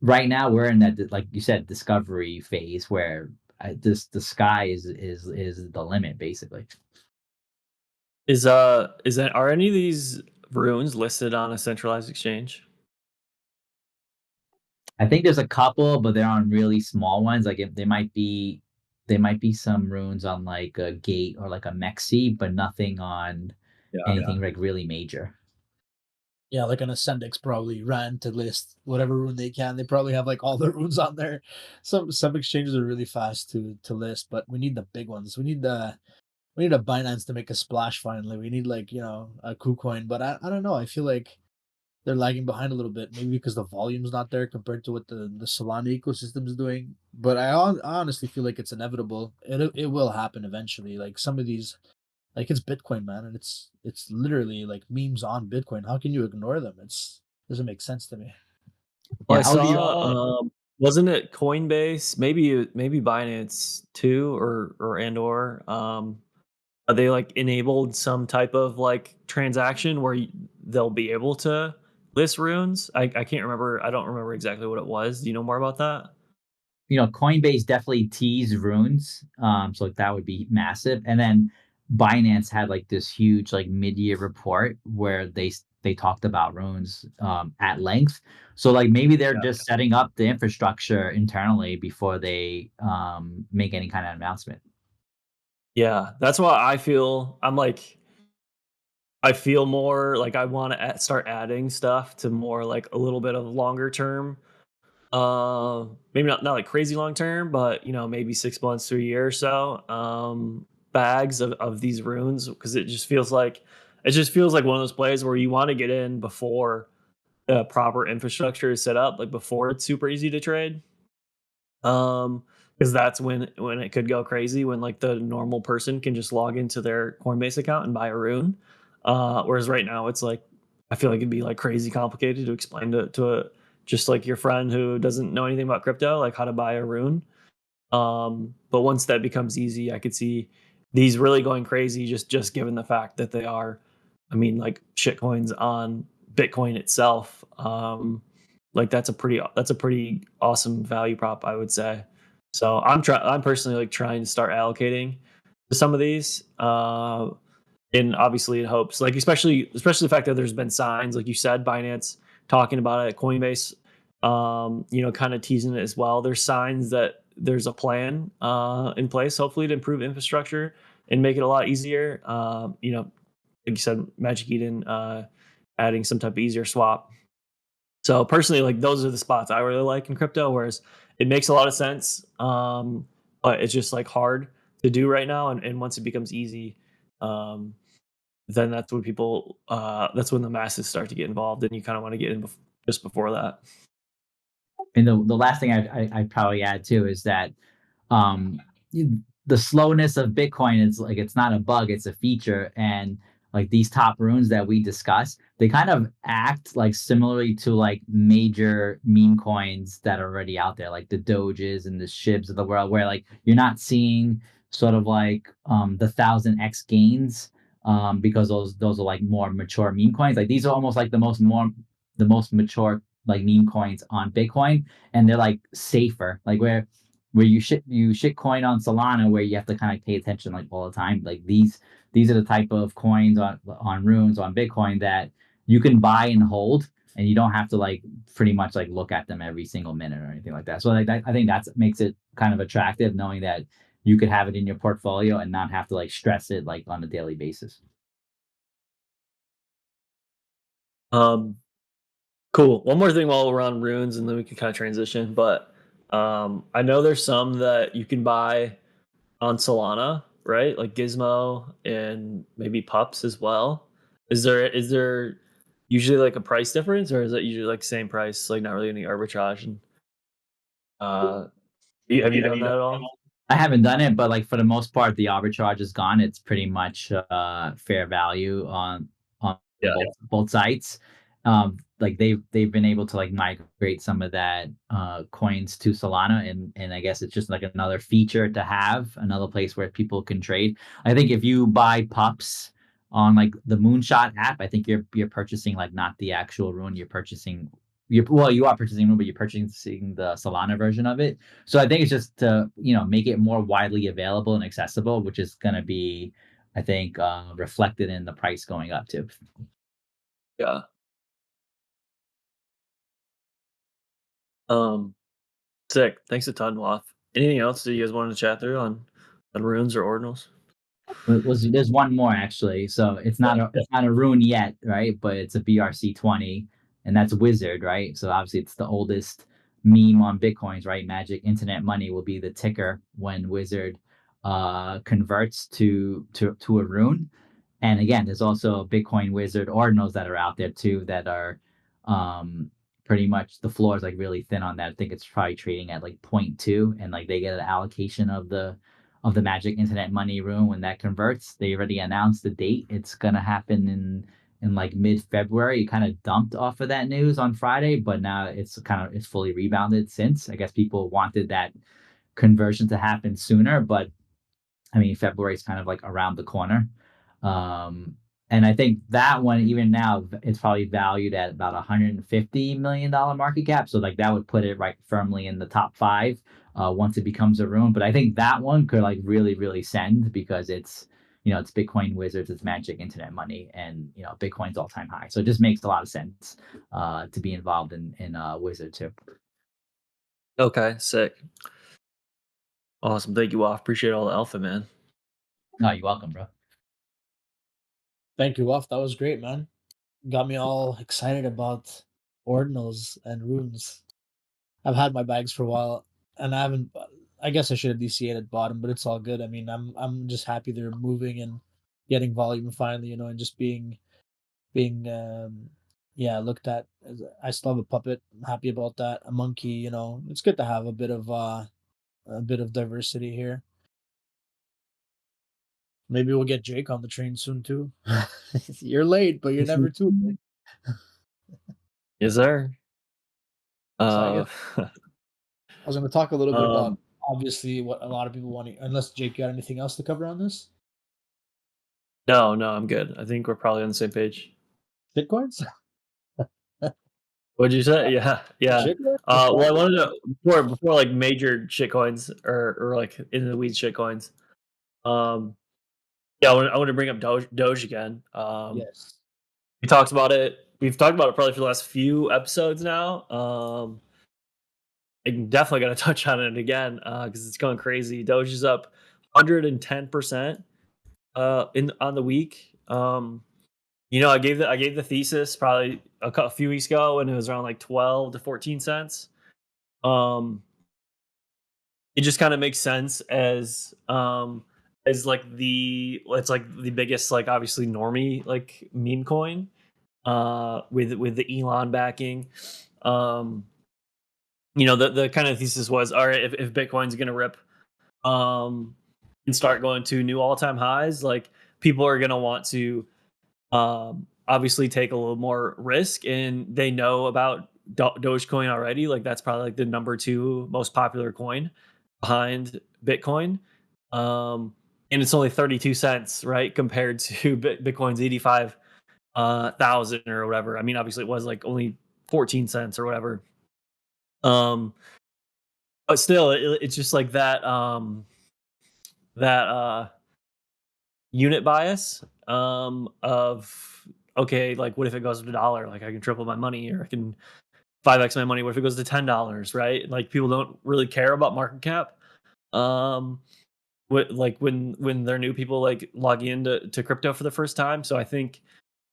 right now we're in that, like you said, discovery phase where the sky is the limit, basically. Is that are any of these runes listed on a centralized exchange? I think there's a couple, but they're on really small ones. Like they might be some runes on like a Gate or like a Mexi, but nothing on Yeah. anything like really major. Yeah, like an Ascendix probably ran to list whatever rune they can. They probably have like all the runes on there. Some exchanges are really fast to list, but we need the big ones. We need a Binance to make a splash finally. We need like, a KuCoin, but I don't know. I feel like they're lagging behind a little bit, maybe because the volume's not there compared to what the Solana ecosystem is doing. But I honestly feel like it's inevitable. It will happen eventually. Like some of these, like it's Bitcoin, man, and it's literally like memes on Bitcoin. How can you ignore them? It's doesn't make sense to me. Well, Yeah, I I was saw, wasn't it Coinbase? Maybe Binance too, they like enabled some type of like transaction where they'll be able to list runes. I can't remember. I don't remember exactly what it was. Do you know more about that? Coinbase definitely teased runes. So that would be massive. And then Binance had like this huge like mid-year report where they talked about runes at length. So like maybe they're Yeah. just setting up the infrastructure internally before they make any kind of announcement. Yeah, that's why I feel I'm like I feel more like I want to start adding stuff to more like a little bit of longer term. Maybe not like crazy long term, but maybe 6 months to a year or so. Bags of these runes because it just feels like one of those plays where you want to get in before the proper infrastructure is set up, like before it's super easy to trade. Because that's when it could go crazy when like the normal person can just log into their Coinbase account and buy a rune. Whereas right now it's like I feel like it'd be like crazy complicated to explain just like your friend who doesn't know anything about crypto, like how to buy a rune. But once that becomes easy, I could see these really going crazy just given the fact that they are, I mean, like shit coins on Bitcoin itself. Like that's a pretty awesome value prop, I would say. So I'm personally like trying to start allocating to some of these. And obviously in hopes, like especially the fact that there's been signs, like you said, Binance talking about it, Coinbase, kind of teasing it as well. There's signs that there's a plan in place, hopefully to improve infrastructure and make it a lot easier. Like you said, Magic Eden adding some type of easier swap. So personally, like those are the spots I really like in crypto, whereas it makes a lot of sense, but it's just like hard to do right now. And once it becomes easy, um, then that's when the masses start to get involved, and you kind of want to get in just before that. And the last thing I'd probably add too is that um the slowness of Bitcoin is like it's not a bug, it's a feature. And like these top runes that we discuss, they kind of act like similarly to like major meme coins that are already out there, like the Doges and the Shibs of the world, where like you're not seeing sort of like the 1000x gains because those are like more mature meme coins. Like these are almost like the most mature like meme coins on Bitcoin, and they're like safer. Like where you shit coin on Solana where you have to kind of pay attention like all the time. Like these are the type of coins on runes on Bitcoin that you can buy and hold, and you don't have to like pretty much like look at them every single minute or anything like that. So like I think that makes it kind of attractive, knowing that you could have it in your portfolio and not have to like stress it like on a daily basis. Um, Cool. One more thing while we're on runes, and then we can kind of transition. But I know there's some that you can buy on Solana, right? Like Gizmo and maybe Pups as well. Is there usually like a price difference, or is it usually like same price, like not really any arbitrage? And uh, have you done that at all? I haven't done it, but like for the most part, the arbitrage is gone. It's pretty much fair value on Yeah. both sites. Like they've been able to like migrate some of that coins to Solana, and I guess it's just like another feature to have, another place where people can trade. I think if you buy pups on like the Moonshot app, I think you're purchasing like not the actual rune, you're purchasing you are purchasing rune, but you're purchasing the Solana version of it. So I think it's just to make it more widely available and accessible, which is going to be, I think, reflected in the price going up too. Yeah. Um, Sick. Thanks a ton, Wath. Anything else that you guys wanted to chat through on runes or ordinals? There's one more actually. So it's not a rune yet, right? But it's a BRC20, and that's Wizard, right? So obviously it's the oldest meme on Bitcoins, right? Magic Internet Money will be the ticker when Wizard converts to a rune. And again, there's also Bitcoin Wizard ordinals that are out there too that are um pretty much the floor is like really thin on that. I think it's probably trading at like zero point 0.2, and like they get an allocation of the Magic Internet Money room when that converts. They already announced the date. It's gonna happen in like mid-February. It kind of dumped off of that news on Friday, but now it's fully rebounded since. I guess people wanted that conversion to happen sooner, but I mean, February is kind of like around the corner. Um, and I think that one, even now, it's probably valued at about $150 million market cap. So like that would put it right firmly in the top five once it becomes a room. But I think that one could like really, really send because it's Bitcoin wizards, it's magic, internet money, and Bitcoin's all time high. So it just makes a lot of sense to be involved in Wizard too. Okay, sick. Awesome. Thank you, Off. Appreciate all the alpha, man. No, you're welcome, bro. Thank you, Wolf. That was great, man. Got me all excited about ordinals and runes. I've had my bags for a while, and I haven't. I guess I should have DCA'd at bottom, but it's all good. I mean, I'm just happy they're moving and getting volume finally, and just being yeah, looked at. I still have a puppet. I'm happy about that. A monkey. It's good to have a bit of diversity here. Maybe we'll get Jake on the train soon too. You're late, but you're never too late. Yes, sir. So I Uh, guess I was going to talk a little bit about um, obviously what a lot of people want to. Unless Jake, you got anything else to cover on this? no, I'm good. I think we're probably on the same page. Shitcoins? What'd you say? Yeah, yeah. Shitcoins? Well, I wanted to before like major shitcoins or like in the weeds shitcoins. Um, yeah, I want to bring up Doge again. Yes. We talked about it. We've talked about it probably for the last few episodes now. I'm definitely gonna touch on it again because it's going crazy. Doge is up 110% in on the week. I gave the thesis probably a few weeks ago, and it was around like 12 to 14 cents. Um, it just kind of makes sense as like it's like the biggest like obviously normie like meme coin with the Elon backing. Um, the kind of thesis was, all right, if Bitcoin's gonna rip um and start going to new all-time highs, like people are gonna want to obviously take a little more risk, and they know about Dogecoin already. Like that's probably like the number two most popular coin behind Bitcoin. And it's only 32 cents, right? Compared to Bitcoin's 85 thousand or whatever. I mean, obviously it was like only 14 cents or whatever. Um, but still, it's just like that unit bias of okay, like what if it goes to $1? Like I can triple my money, or I can 5x my money. What if it goes to $10? Right? Like people don't really care about market cap. Um, like when they're new people like logging into crypto for the first time. So I think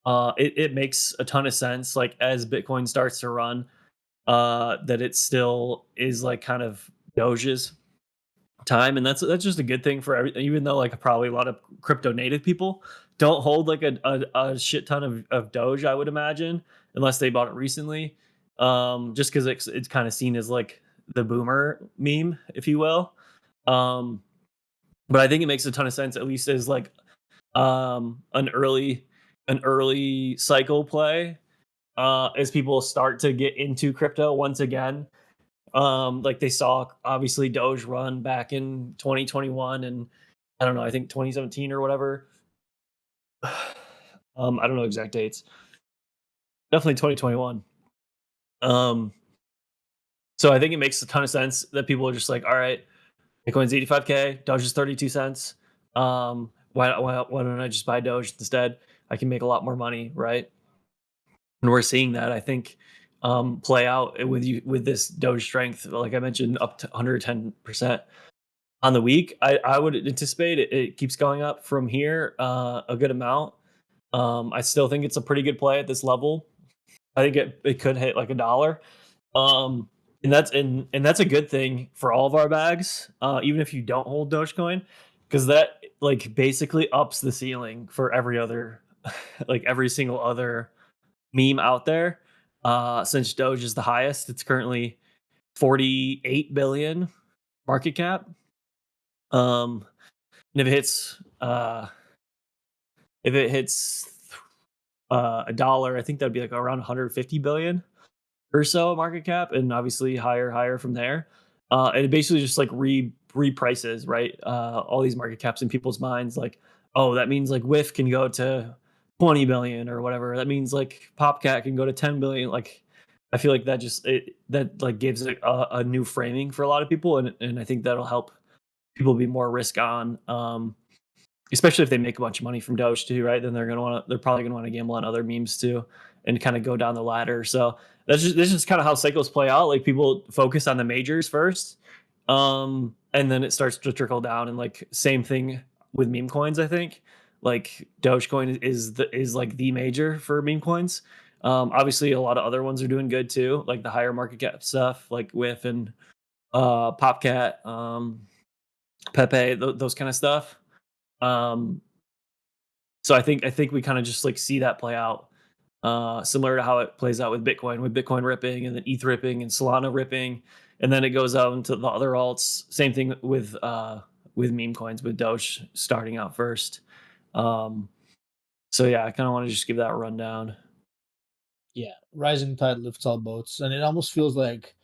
it makes a ton of sense. Like as Bitcoin starts to run, that it still is like kind of Doge's time, and that's just a good thing for everything. Even though like probably a lot of crypto native people don't hold like a shit ton of Doge, I would imagine, unless they bought it recently. Just because it's kind of seen as like the boomer meme, if you will. Um, but I think it makes a ton of sense, at least as like an early cycle play, as people start to get into crypto once again. Like they saw obviously Doge run back in 2021 and I don't know, I think 2017 or whatever. I don't know exact dates. Definitely 2021. Um, so I think it makes a ton of sense that people are just like, all right, Bitcoin's 85K, Doge is 32 cents. Why don't I just buy Doge instead? I can make a lot more money, right? And we're seeing that, I think, play out with this Doge strength. Like I mentioned, up to 110% on the week. I would anticipate it keeps going up from here a good amount. I still think it's a pretty good play at this level. I think it could hit like $1. Um, and that's a good thing for all of our bags, even if you don't hold Dogecoin, because that like basically ups the ceiling for every other, like every single other meme out there. Since Doge is the highest, it's currently 48 billion market cap. Um, and if it hits $1, I think that'd be like around 150 billion or so market cap, and obviously higher from there. And it basically just like reprices, right? All these market caps in people's minds, like, oh, that means like WIF can go to 20 billion or whatever. That means like PopCat can go to 10 billion. Like, I feel like that like gives it a new framing for a lot of people, and I think that'll help people be more risk on. especially if they make a bunch of money from Doge too, right? Then they're probably gonna want to gamble on other memes too, and kind of go down the ladder. So this is kind of how cycles play out. Like people focus on the majors first, and then it starts to trickle down. And like same thing with meme coins. I think like Dogecoin is like the major for meme coins. Obviously, a lot of other ones are doing good too, like the higher market cap stuff, like Whiff and Popcat, Pepe, those kind of stuff. Um, so I think we kind of just like see that play out, similar to how it plays out with Bitcoin ripping and then ETH ripping and Solana ripping, and then it goes out into the other alts. Same thing with meme coins, with Doge starting out first. Um, so yeah, I kind of want to just give that rundown. Yeah, rising tide lifts all boats, and it almost feels like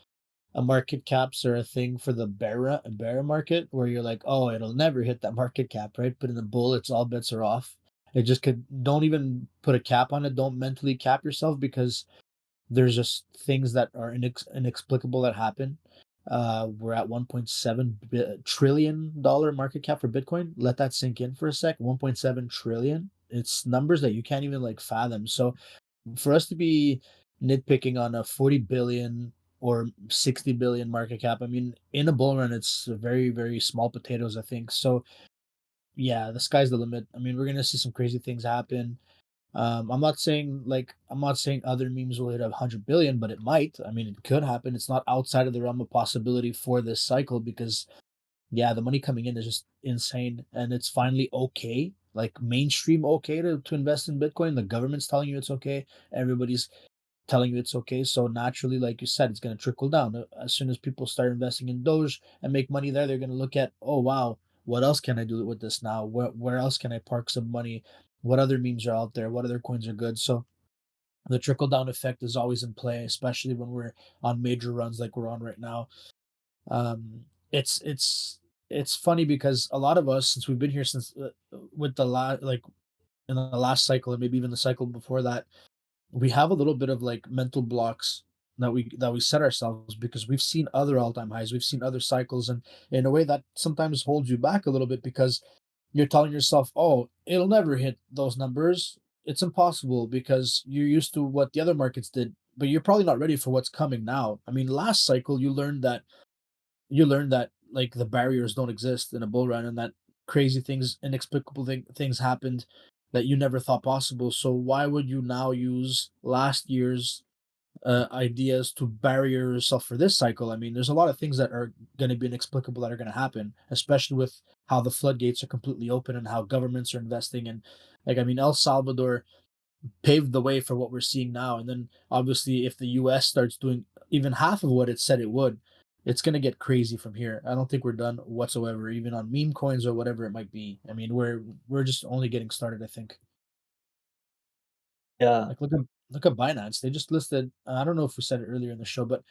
a market caps are a thing for the bear market, where you're like, oh, it'll never hit that market cap, right? But in the bull, it's all bets are off. It just could don't even put a cap on it. Don't mentally cap yourself because there's just things that are inexplicable that happen. We're at $1.7 trillion market cap for Bitcoin. Let that sink in for a sec. 1.7 trillion. It's numbers that you can't even like fathom. So for us to be nitpicking on a 40 billion or 60 billion market cap, I mean, in a bull run, it's very, very small potatoes, I think. So yeah, the sky's the limit. I mean, we're gonna see some crazy things happen. I'm not saying other memes will hit 100 billion, but it might. I mean, it could happen. It's not outside of the realm of possibility for this cycle because yeah, the money coming in is just insane, and it's finally okay, like mainstream okay to invest in Bitcoin. The government's telling you it's okay. Everybody's telling you it's okay. So naturally, like you said, it's going to trickle down. As soon as people start investing in Doge and make money there, they're going to look at, oh wow, what else can I do with this now? Where else can I park some money? What other memes are out there? What other coins are good? So the trickle down effect is always in play, especially when we're on major runs like we're on right now. Um, it's it's it's funny because a lot of us, since we've been here since with the last like in the last cycle and maybe even the cycle before that, we have a little bit of like mental blocks that we set ourselves because we've seen other all-time highs, we've seen other cycles, and in a way that sometimes holds you back a little bit because you're telling yourself, oh, it'll never hit those numbers, it's impossible because you're used to what the other markets did, but you're probably not ready for what's coming now. I mean, last cycle you learned that like the barriers don't exist in a bull run and that crazy things, inexplicable things happened that you never thought possible. So why would you now use last year's ideas to barrier yourself for this cycle? I mean, there's a lot of things that are going to be inexplicable that are going to happen, especially with how the floodgates are completely open and how governments are investing. And like, I mean, El Salvador paved the way for what we're seeing now. And then obviously, if the US starts doing even half of what it said it would, it's going to get crazy from here. I don't think we're done whatsoever, even on meme coins or whatever it might be. I mean, we're just only getting started, I think. Yeah, Like look at Binance. They just listed, I don't know if we said it earlier in the show, but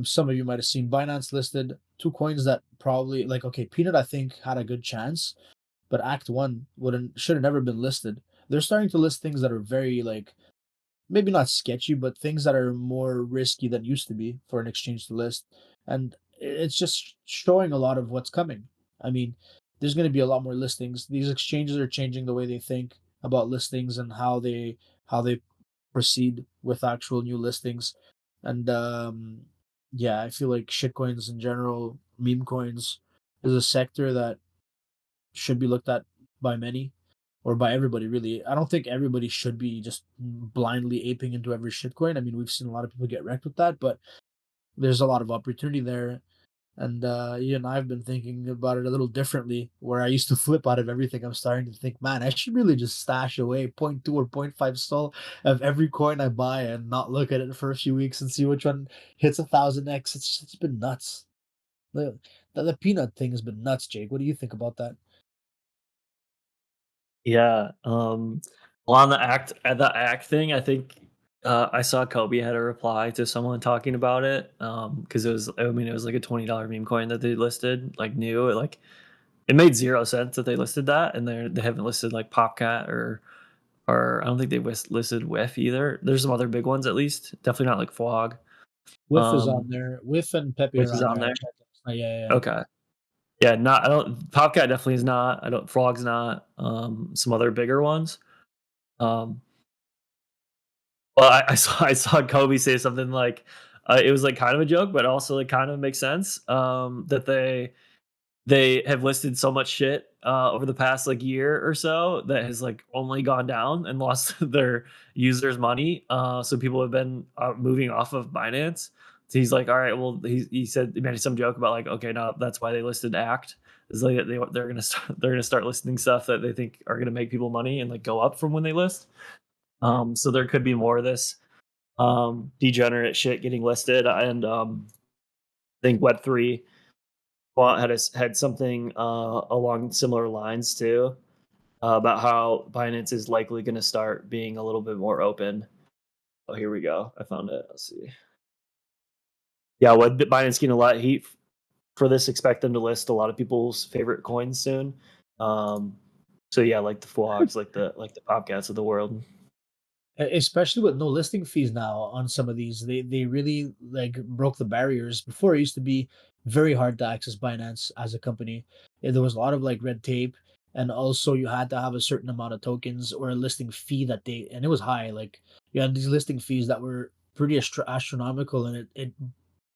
some of you might have seen Binance listed two coins that probably like okay, Peanut I think had a good chance, but Act One wouldn't should have never been listed. They're starting to list things that are very like maybe not sketchy, but things that are more risky than used to be for an exchange to list. And it's just showing a lot of what's coming. I mean, there's going to be a lot more listings. These exchanges are changing the way they think about listings and how they proceed with actual new listings. And yeah, I feel like shitcoins in general, meme coins, is a sector that should be looked at by many or by everybody really. I don't think everybody should be just blindly aping into every shitcoin. I mean, we've seen a lot of people get wrecked with that, but there's a lot of opportunity there. And you and I've been thinking about it a little differently. Where I used to flip out of everything, I'm starting to think, man, I should really just stash away zero point 0.2 or zero point 0.5 sol of every coin I buy and not look at it for a few weeks and see which one hits 1,000x. It's been nuts. The peanut thing has been nuts, Jake. What do you think about that? yeah. Well, on the act thing, I think I saw Kobe had a reply to someone talking about it. Because it was like a $20 meme coin that they listed, like new. Like it made 0 sense that they listed that, and they haven't listed like Popcat or I don't think they listed Whiff either. There's some other big ones at least. Definitely not like Fog. Whiff is Um, on there. Whiff and Pepe Whiff are is on on there. I there. checked. Yeah, yeah, yeah. Okay. Yeah, not I don't Popcat definitely is not. I don't Frog's not. Some other bigger ones. Um, well, I saw Kobe say something like, it was like kind of a joke, but also like kind of makes sense. That they have listed so much shit over the past like year or so that has like only gone down and lost their users money. So people have been moving off of Binance. So he's like, all right, well, he said he made some joke about like, okay, no, that's why they listed Act. Is like they're gonna start listing stuff that they think are gonna make people money and like go up from when they list. So there could be more of this degenerate shit getting listed, and I think Web3 had something along similar lines too, about how Binance is likely going to start being a little bit more open. Oh, here we go. I found it. Let's see. Yeah, what Binance getting a lot of heat for this. Expect them to list a lot of people's favorite coins soon. Um, so yeah, like the Fwogs, like the Popcats of the world. Especially with no listing fees now on some of these. They really like broke the barriers. Before it used to be very hard to access Binance as a company. There was a lot of like red tape, and also you had to have a certain amount of tokens or a listing fee that they and it was high. Like you had these listing fees that were pretty astronomical, and it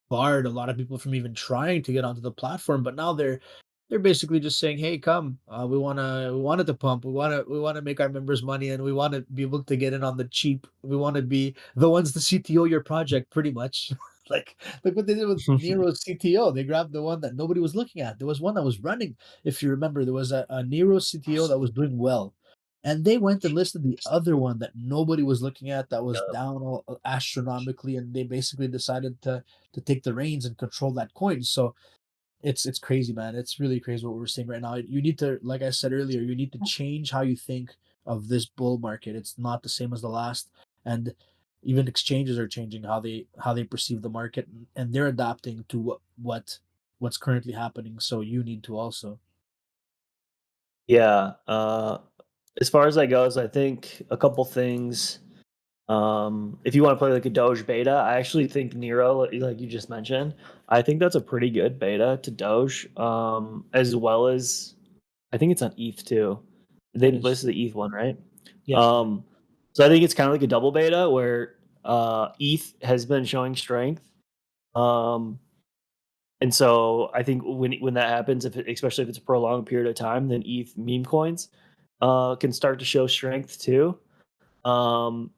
barred a lot of people from even trying to get onto the platform. But now they're basically just saying, "Hey, come, we wanted to pump, we wanna make our members money, and we want to be able to get in on the cheap. We want to be the ones to CTO your project, pretty much." Like, look what they did with Nero's CTO. They grabbed the one that nobody was looking at. There was one that was running. If you remember, there was a Nero CTO that was doing well, and they went and listed the other one that nobody was looking at that was Yeah. down astronomically, and they basically decided to take the reins and control that coin. So it's crazy, man. It's really crazy what we're seeing right now. You need to, like I said earlier, you need to change how you think of this bull market. It's not the same as the last, and even exchanges are changing how they perceive the market, and they're adapting to what's currently happening. So you need to also. Yeah. As far as that goes, I think a couple things. If you want to play like a Doge beta, I actually think Nero, like you just mentioned, I think that's a pretty good beta to Doge. As well as I think it's on ETH too. It This is. is the ETH one, right? Yeah. Um, so I think it's kind of like a double beta where ETH has been showing strength. Um, and so I think when that happens, especially if it's a prolonged period of time, then ETH meme coins can start to show strength too. Um,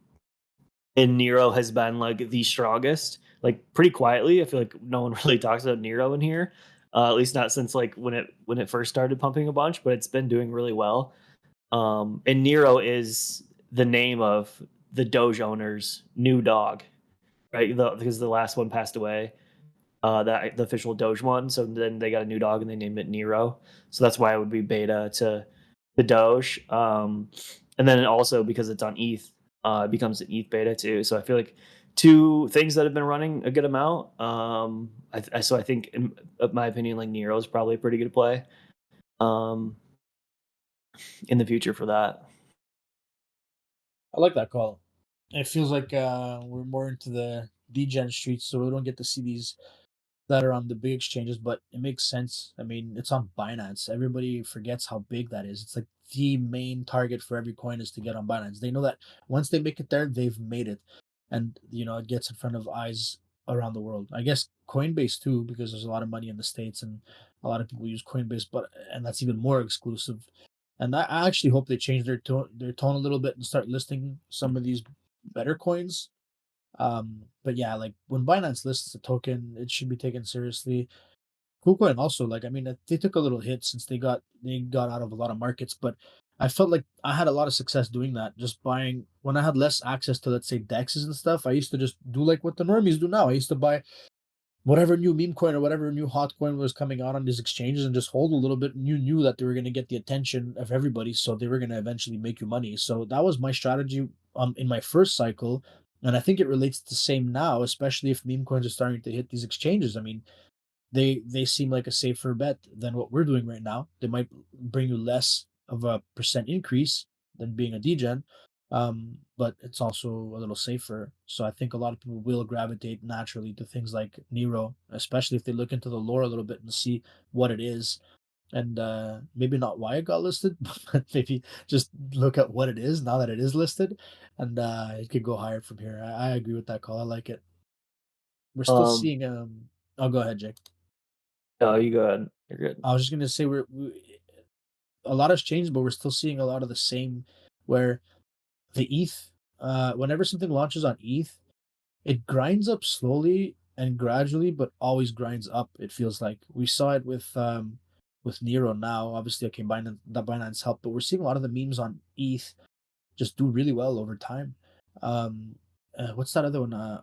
and Nero has been like the strongest, like pretty quietly. I feel like no one really talks about Nero in here, at least not since like when it first started pumping a bunch. But it's been doing really well. And Nero is the name of the Doge owner's new dog, right? Because the last one passed away, that the official Doge one. So then they got a new dog and they named it Nero. So that's why it would be beta to the Doge. And then also because it's on ETH, it becomes an ETH beta too. So I feel like two things that have been running a good amount. So I think, in my opinion, like Nero is probably a pretty good play um, in the future for that. I like that call. It feels like we're more into the degen streets, so we don't get to see these that are on the big exchanges, but it makes sense. I mean, it's on Binance. Everybody forgets how big that is. It's like the main target for every coin is to get on Binance. They know that once they make it there, they've made it. And it gets in front of eyes around the world. I guess Coinbase too, because there's a lot of money in the States and a lot of people use Coinbase, but and that's even more exclusive. And I actually hope they change their tone a little bit and start listing some of these better coins. But yeah, like when Binance lists a token, it should be taken seriously. KuCoin also, like I mean, they took a little hit since they got out of a lot of markets, but I felt like I had a lot of success doing that. Just buying when I had less access to, let's say, dexes and stuff. I used to just do like what the normies do now. I used to buy whatever new meme coin or whatever new hot coin was coming out on these exchanges and just hold a little bit. And you knew that they were going to get the attention of everybody, so they were going to eventually make you money. So that was my strategy in my first cycle, and I think it relates the same now, especially if meme coins are starting to hit these exchanges. I mean, they seem like a safer bet than what we're doing right now. They might bring you less of a percent increase than being a degen, but it's also a little safer. So I think a lot of people will gravitate naturally to things like Nero, especially if they look into the lore a little bit and see what it is. and maybe not why it got listed, but maybe just look at what it is now that it is listed, and it could go higher from here. I agree with that call. I like it. We're still Um, seeing. Oh, go ahead, Jake. no, you go ahead. You're good. I was just gonna say a lot has changed, but we're still seeing a lot of the same. Where the ETH, whenever something launches on ETH, it grinds up slowly and gradually, but always grinds up. It feels like we saw it with Nero now. Obviously, okay, Binance helped, but we're seeing a lot of the memes on ETH just do really well over time. Um, what's that other one?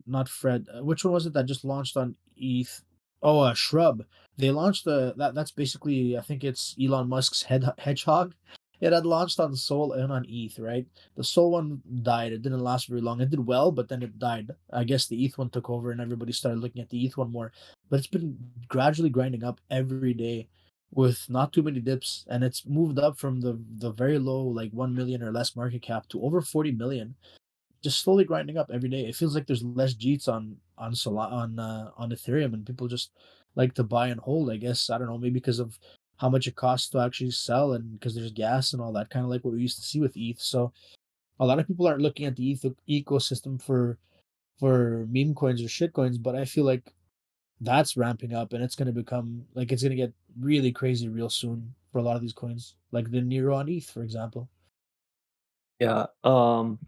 Not Fred. Which one was it that just launched on ETH? Oh, Shrub. They launched that's basically, I think it's Elon Musk's hedgehog. It had launched on Sol and on ETH, right? The Sol one died. It didn't last very long. It did well, but then it died. I guess the ETH one took over and everybody started looking at the ETH one more. But it's been gradually grinding up every day with not too many dips, and it's moved up from the very low, like 1 million or less market cap, to over 40 million, just slowly grinding up every day. It feels like there's less Jeets on Ethereum, and people just like to buy and hold. I guess, I don't know, maybe because of how much it costs to actually sell, and because there's gas and all that, kind of like what we used to see with ETH. So a lot of people aren't looking at the ETH ecosystem for meme coins or shit coins, but I feel like that's ramping up, and it's going to become like, it's going to get really crazy real soon for a lot of these coins, like the Nero on ETH, for example. Yeah. And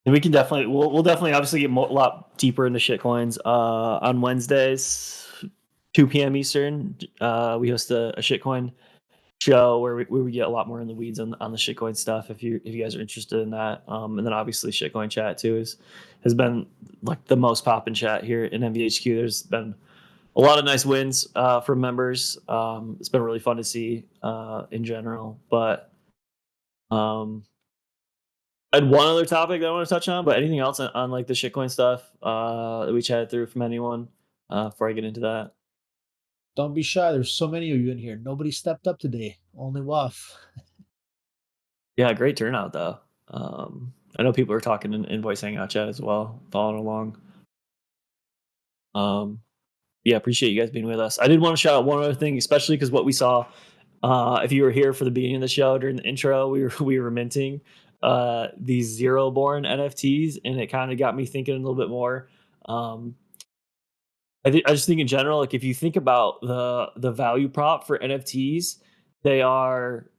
we can definitely we'll definitely obviously get a lot deeper into shitcoins on Wednesdays, 2 p.m. Eastern. We host a shitcoin show where we get a lot more in the weeds on the shitcoin stuff. If you guys are interested in that, and then obviously shitcoin chat too has been like the most poppin' chat here in MVHQ. There's been a lot of nice wins from members. It's been really fun to see in general, but um, I had one other topic that I want to touch on, but anything else on like the shitcoin stuff that we chatted through from anyone before I get into that? Don't be shy. There's so many of you in here. Nobody stepped up today. Only Waff. Yeah, great turnout though. I know people are talking in voice hangout chat as well, following along. Um, yeah, appreciate you guys being with us. I did want to shout out one other thing, especially because what we saw. If you were here for the beginning of the show during the intro, we were minting these zero born NFTs, and it kind of got me thinking a little bit more. Um, I just think in general, like if you think about the value prop for NFTs, they are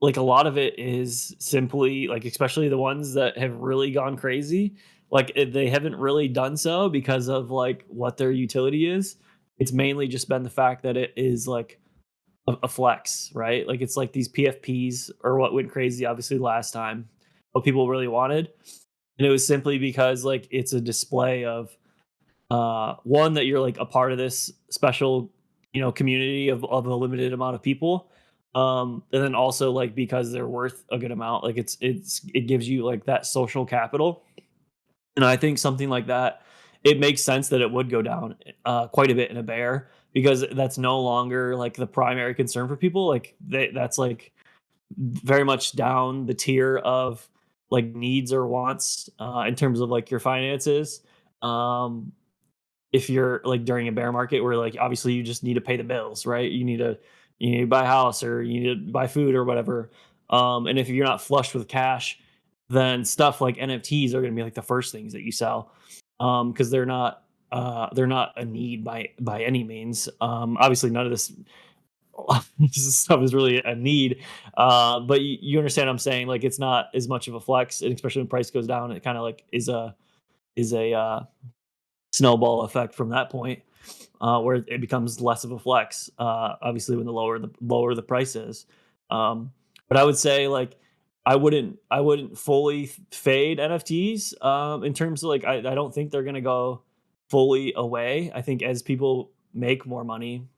like a lot of it is simply like, especially the ones that have really gone crazy, like they haven't really done so because of like what their utility is. It's mainly just been the fact that it is like a flex, right? Like it's like these PFPs or what went crazy obviously last time, what people really wanted. And it was simply because like it's a display of one, that you're like a part of this special, community of a limited amount of people, and then also like because they're worth a good amount, like it gives you like that social capital. And I think something like that, it makes sense that it would go down quite a bit in a bear, because that's no longer like the primary concern for people. Like that's like very much down the tier of like needs or wants in terms of like your finances. um if you're like during a bear market where like obviously you just need to pay the bills, right? You need to buy a house, or you need to buy food or whatever. And if you're not flushed with cash, then stuff like NFTs are going to be like the first things that you sell, because they're not a need by any means. Obviously none of this this stuff is really a need, but you understand what I'm saying. Like it's not as much of a flex, and especially when price goes down, it kind of like is a snowball effect from that point, where it becomes less of a flex. Obviously, when the lower the price is. But I would say like I wouldn't fully fade NFTs in terms of like I don't think they're gonna go fully away. I think as people make more money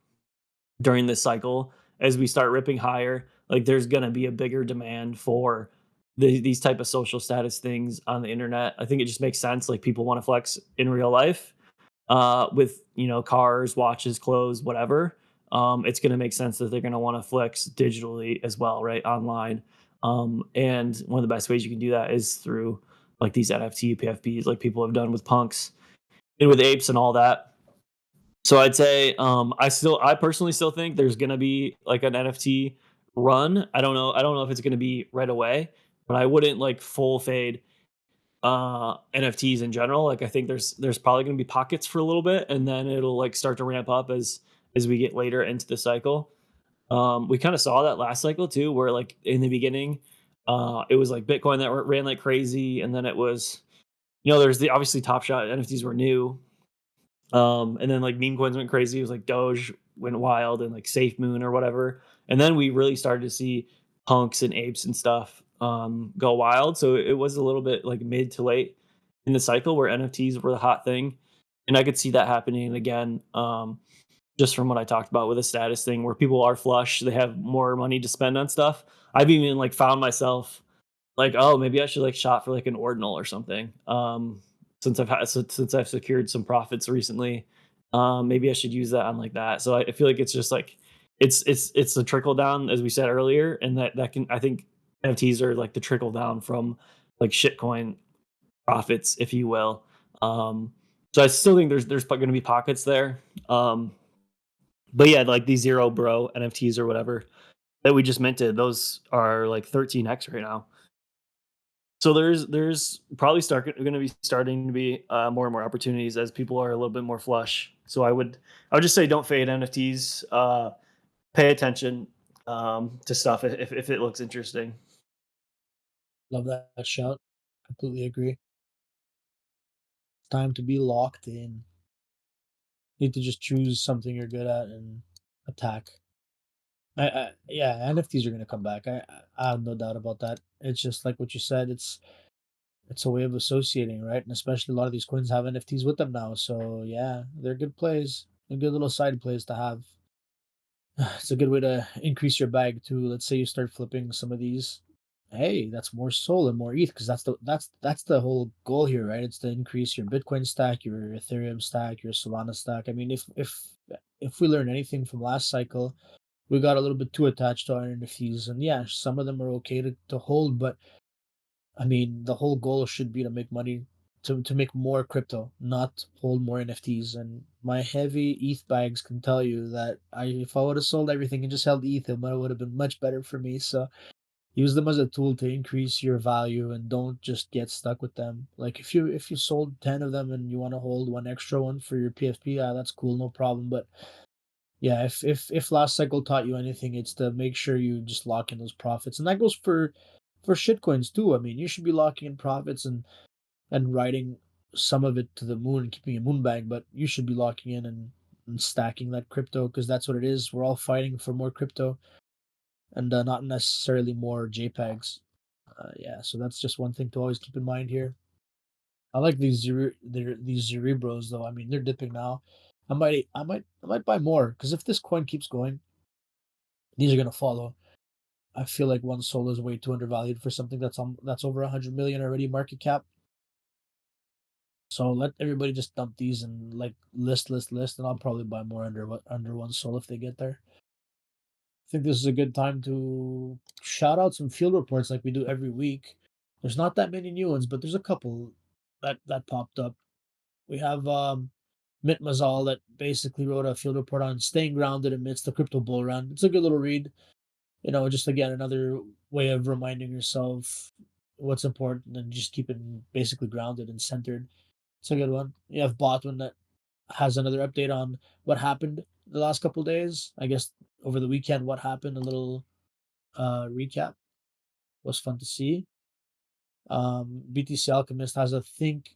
during this cycle, as we start ripping higher, like there's gonna be a bigger demand for these type of social status things on the internet. I think it just makes sense. Like people want to flex in real life, with cars, watches, clothes, whatever. It's going to make sense that they're going to want to flex digitally as well, right, online. And one of the best ways you can do that is through like these NFT PFPs, like people have done with punks and with apes and all that. So I'd say I personally still think there's gonna be like an NFT run. I don't know if it's gonna be right away, but I wouldn't like full fade NFTs in general. Like I think there's probably going to be pockets for a little bit, and then it'll like start to ramp up as we get later into the cycle. We kind of saw that last cycle too, where like in the beginning, it was like Bitcoin that ran like crazy, and then it was, there's the obviously Top Shot NFTs were new, and then like meme coins went crazy. It was like Doge went wild and like Safe Moon or whatever. And then we really started to see punks and apes and stuff go wild. So it was a little bit like mid to late in the cycle where NFTs were the hot thing. And I could see that happening again, just from what I talked about with the status thing where people are flush, they have more money to spend on stuff. I've even like found myself like, oh, maybe I should like shop for like an ordinal or something. Since I've secured some profits recently, maybe I should use that on like that. So I feel like it's just like it's a trickle down as we said earlier, and that can I think NFTs are like the trickle down from like shitcoin profits, if you will. So I still think there's going to be pockets there. But yeah, like these zero bro NFTs or whatever that we just minted, those are like 13x right now. So there's probably going to be starting to be more and more opportunities as people are a little bit more flush. So I would just say don't fade NFTs. Pay attention to stuff if it looks interesting. Love that shout. Completely agree. Time to be locked in. Need to just choose something you're good at and attack. Yeah, NFTs are gonna come back. I have no doubt about that. It's just like what you said. It's a way of associating, right? And especially a lot of these coins have NFTs with them now. So yeah, they're good plays. A good little side plays to have. It's a good way to increase your bag too. Let's say you start flipping some of these. Hey, that's more Sol and more ETH because that's the whole goal here, right? It's to increase your Bitcoin stack, your Ethereum stack, your Solana stack. I mean, if we learn anything from last cycle, we got a little bit too attached to our NFTs, and yeah, some of them are okay to hold, but I mean, the whole goal should be to make money, to make more crypto, not hold more NFTs. And my heavy ETH bags can tell you that if I would have sold everything and just held ETH, it would have been much better for me. So use them as a tool to increase your value and don't just get stuck with them. Like if you sold 10 of them and you want to hold one extra one for your PFP, yeah, that's cool, no problem. But yeah, if last cycle taught you anything, it's to make sure you just lock in those profits, and that goes for shitcoins too. I mean, you should be locking in profits and riding some of it to the moon, keeping a moon bag, but you should be locking in and stacking that crypto because that's what it is. We're all fighting for more crypto and not necessarily more JPEGs. Yeah, so that's just one thing to always keep in mind here. I like these Cerebros though. I mean, they're dipping now. I might buy more because if this coin keeps going, these are gonna follow. I feel like one Sol is way too undervalued for something that's over 100 million already market cap. So let everybody just dump these and like list, and I'll probably buy more under one Sol if they get there. I think this is a good time to shout out some field reports like we do every week. There's not that many new ones, but there's a couple that popped up. We have Mint Mazal that basically wrote a field report on staying grounded amidst the crypto bull run. It's a good little read. Just again another way of reminding yourself what's important and just keeping basically grounded and centered. It's a good one. You have Botwin that has another update on what happened the last couple days. I guess over the weekend, what happened, a little recap was fun to see. BTC Alchemist has a think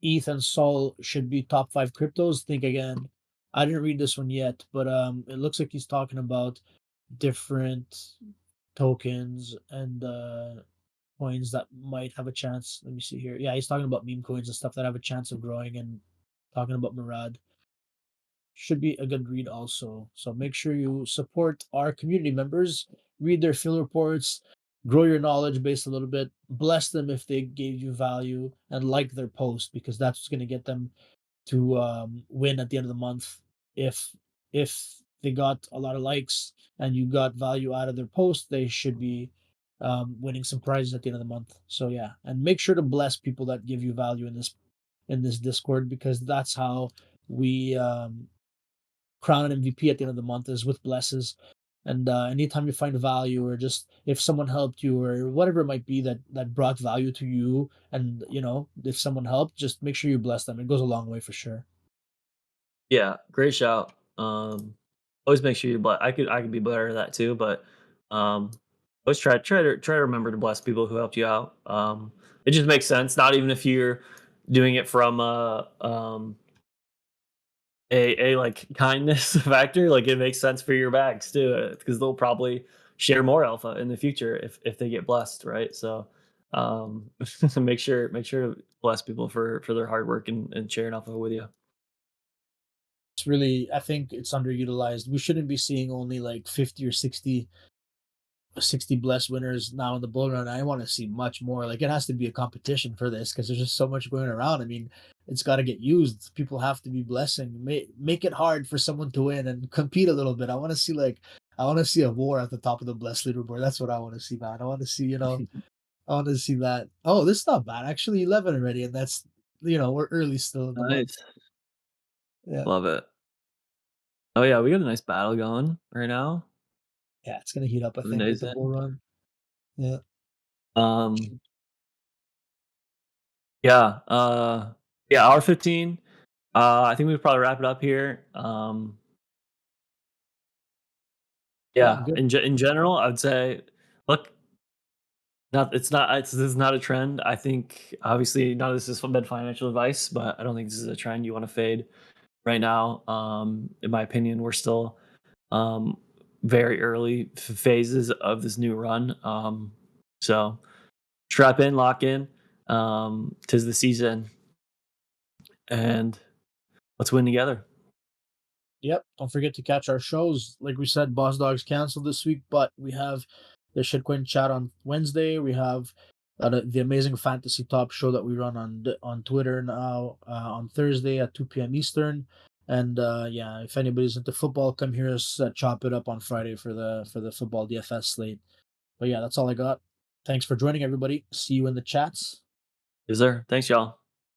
ETH and Sol should be top five cryptos. Think again. I didn't read this one yet, but it looks like he's talking about different tokens and coins that might have a chance. Let me see here. Yeah, he's talking about meme coins and stuff that have a chance of growing and talking about Murad. Should be a good read also. So make sure you support our community members, read their field reports, grow your knowledge base a little bit, bless them if they gave you value, and like their post because that's what's going to get them to win at the end of the month. If they got a lot of likes and you got value out of their post, they should be winning some prizes at the end of the month. So yeah, and make sure to bless people that give you value in this Discord because that's how we crown an MVP at the end of the month is with blesses. And anytime you find value, or just if someone helped you, or whatever it might be that brought value to you, and if someone helped, just make sure you bless them. It goes a long way for sure. Yeah, great shout. Always make sure you bless. I could be better at that too, but um, always try to remember to bless people who helped you out. It just makes sense. Not even if you're doing it from a like kindness factor, like it makes sense for your bags too, because they'll probably share more alpha in the future if they get blessed, right? So um, make sure to bless people for their hard work and sharing alpha with you. It's really, I think it's underutilized. We shouldn't be seeing only like 50 or 60 blessed winners now in the bull run. I want to see much more. Like, it has to be a competition for this because there's just so much going around. I mean, it's got to get used. People have to be blessing. Make it hard for someone to win and compete a little bit. I want to see a war at the top of the blessed leaderboard. That's what I want to see, man. I want to see, I want to see that. Oh, this is not bad. Actually, 11 already, and that's, we're early still in the month. Nice, Yeah, love it. Oh yeah, we got a nice battle going right now. yeah, it's gonna heat up. I 7 think with days the bull in. run. Yeah. Um, yeah, yeah, hour 15. I think we'd probably wrap it up here. Yeah, Yeah, good. in general, I would say, look, this is not a trend. I think obviously none of this has been financial advice, but I don't think this is a trend you want to fade right now. In my opinion, we're still um, very early phases of this new run. So strap in, lock in. 'Tis the season, and let's win together. Yep. Don't forget to catch our shows. Like we said, Boss Dogs canceled this week, but we have the Shitcoin chat on Wednesday. We have the Amazing Fantasy Top show that we run on Twitter now on Thursday at 2 p.m. Eastern. And yeah, if anybody's into football, come hear us chop it up on Friday for the football DFS slate. But yeah, that's all I got. Thanks for joining, everybody. See you in the chats. Is there? Thanks, y'all.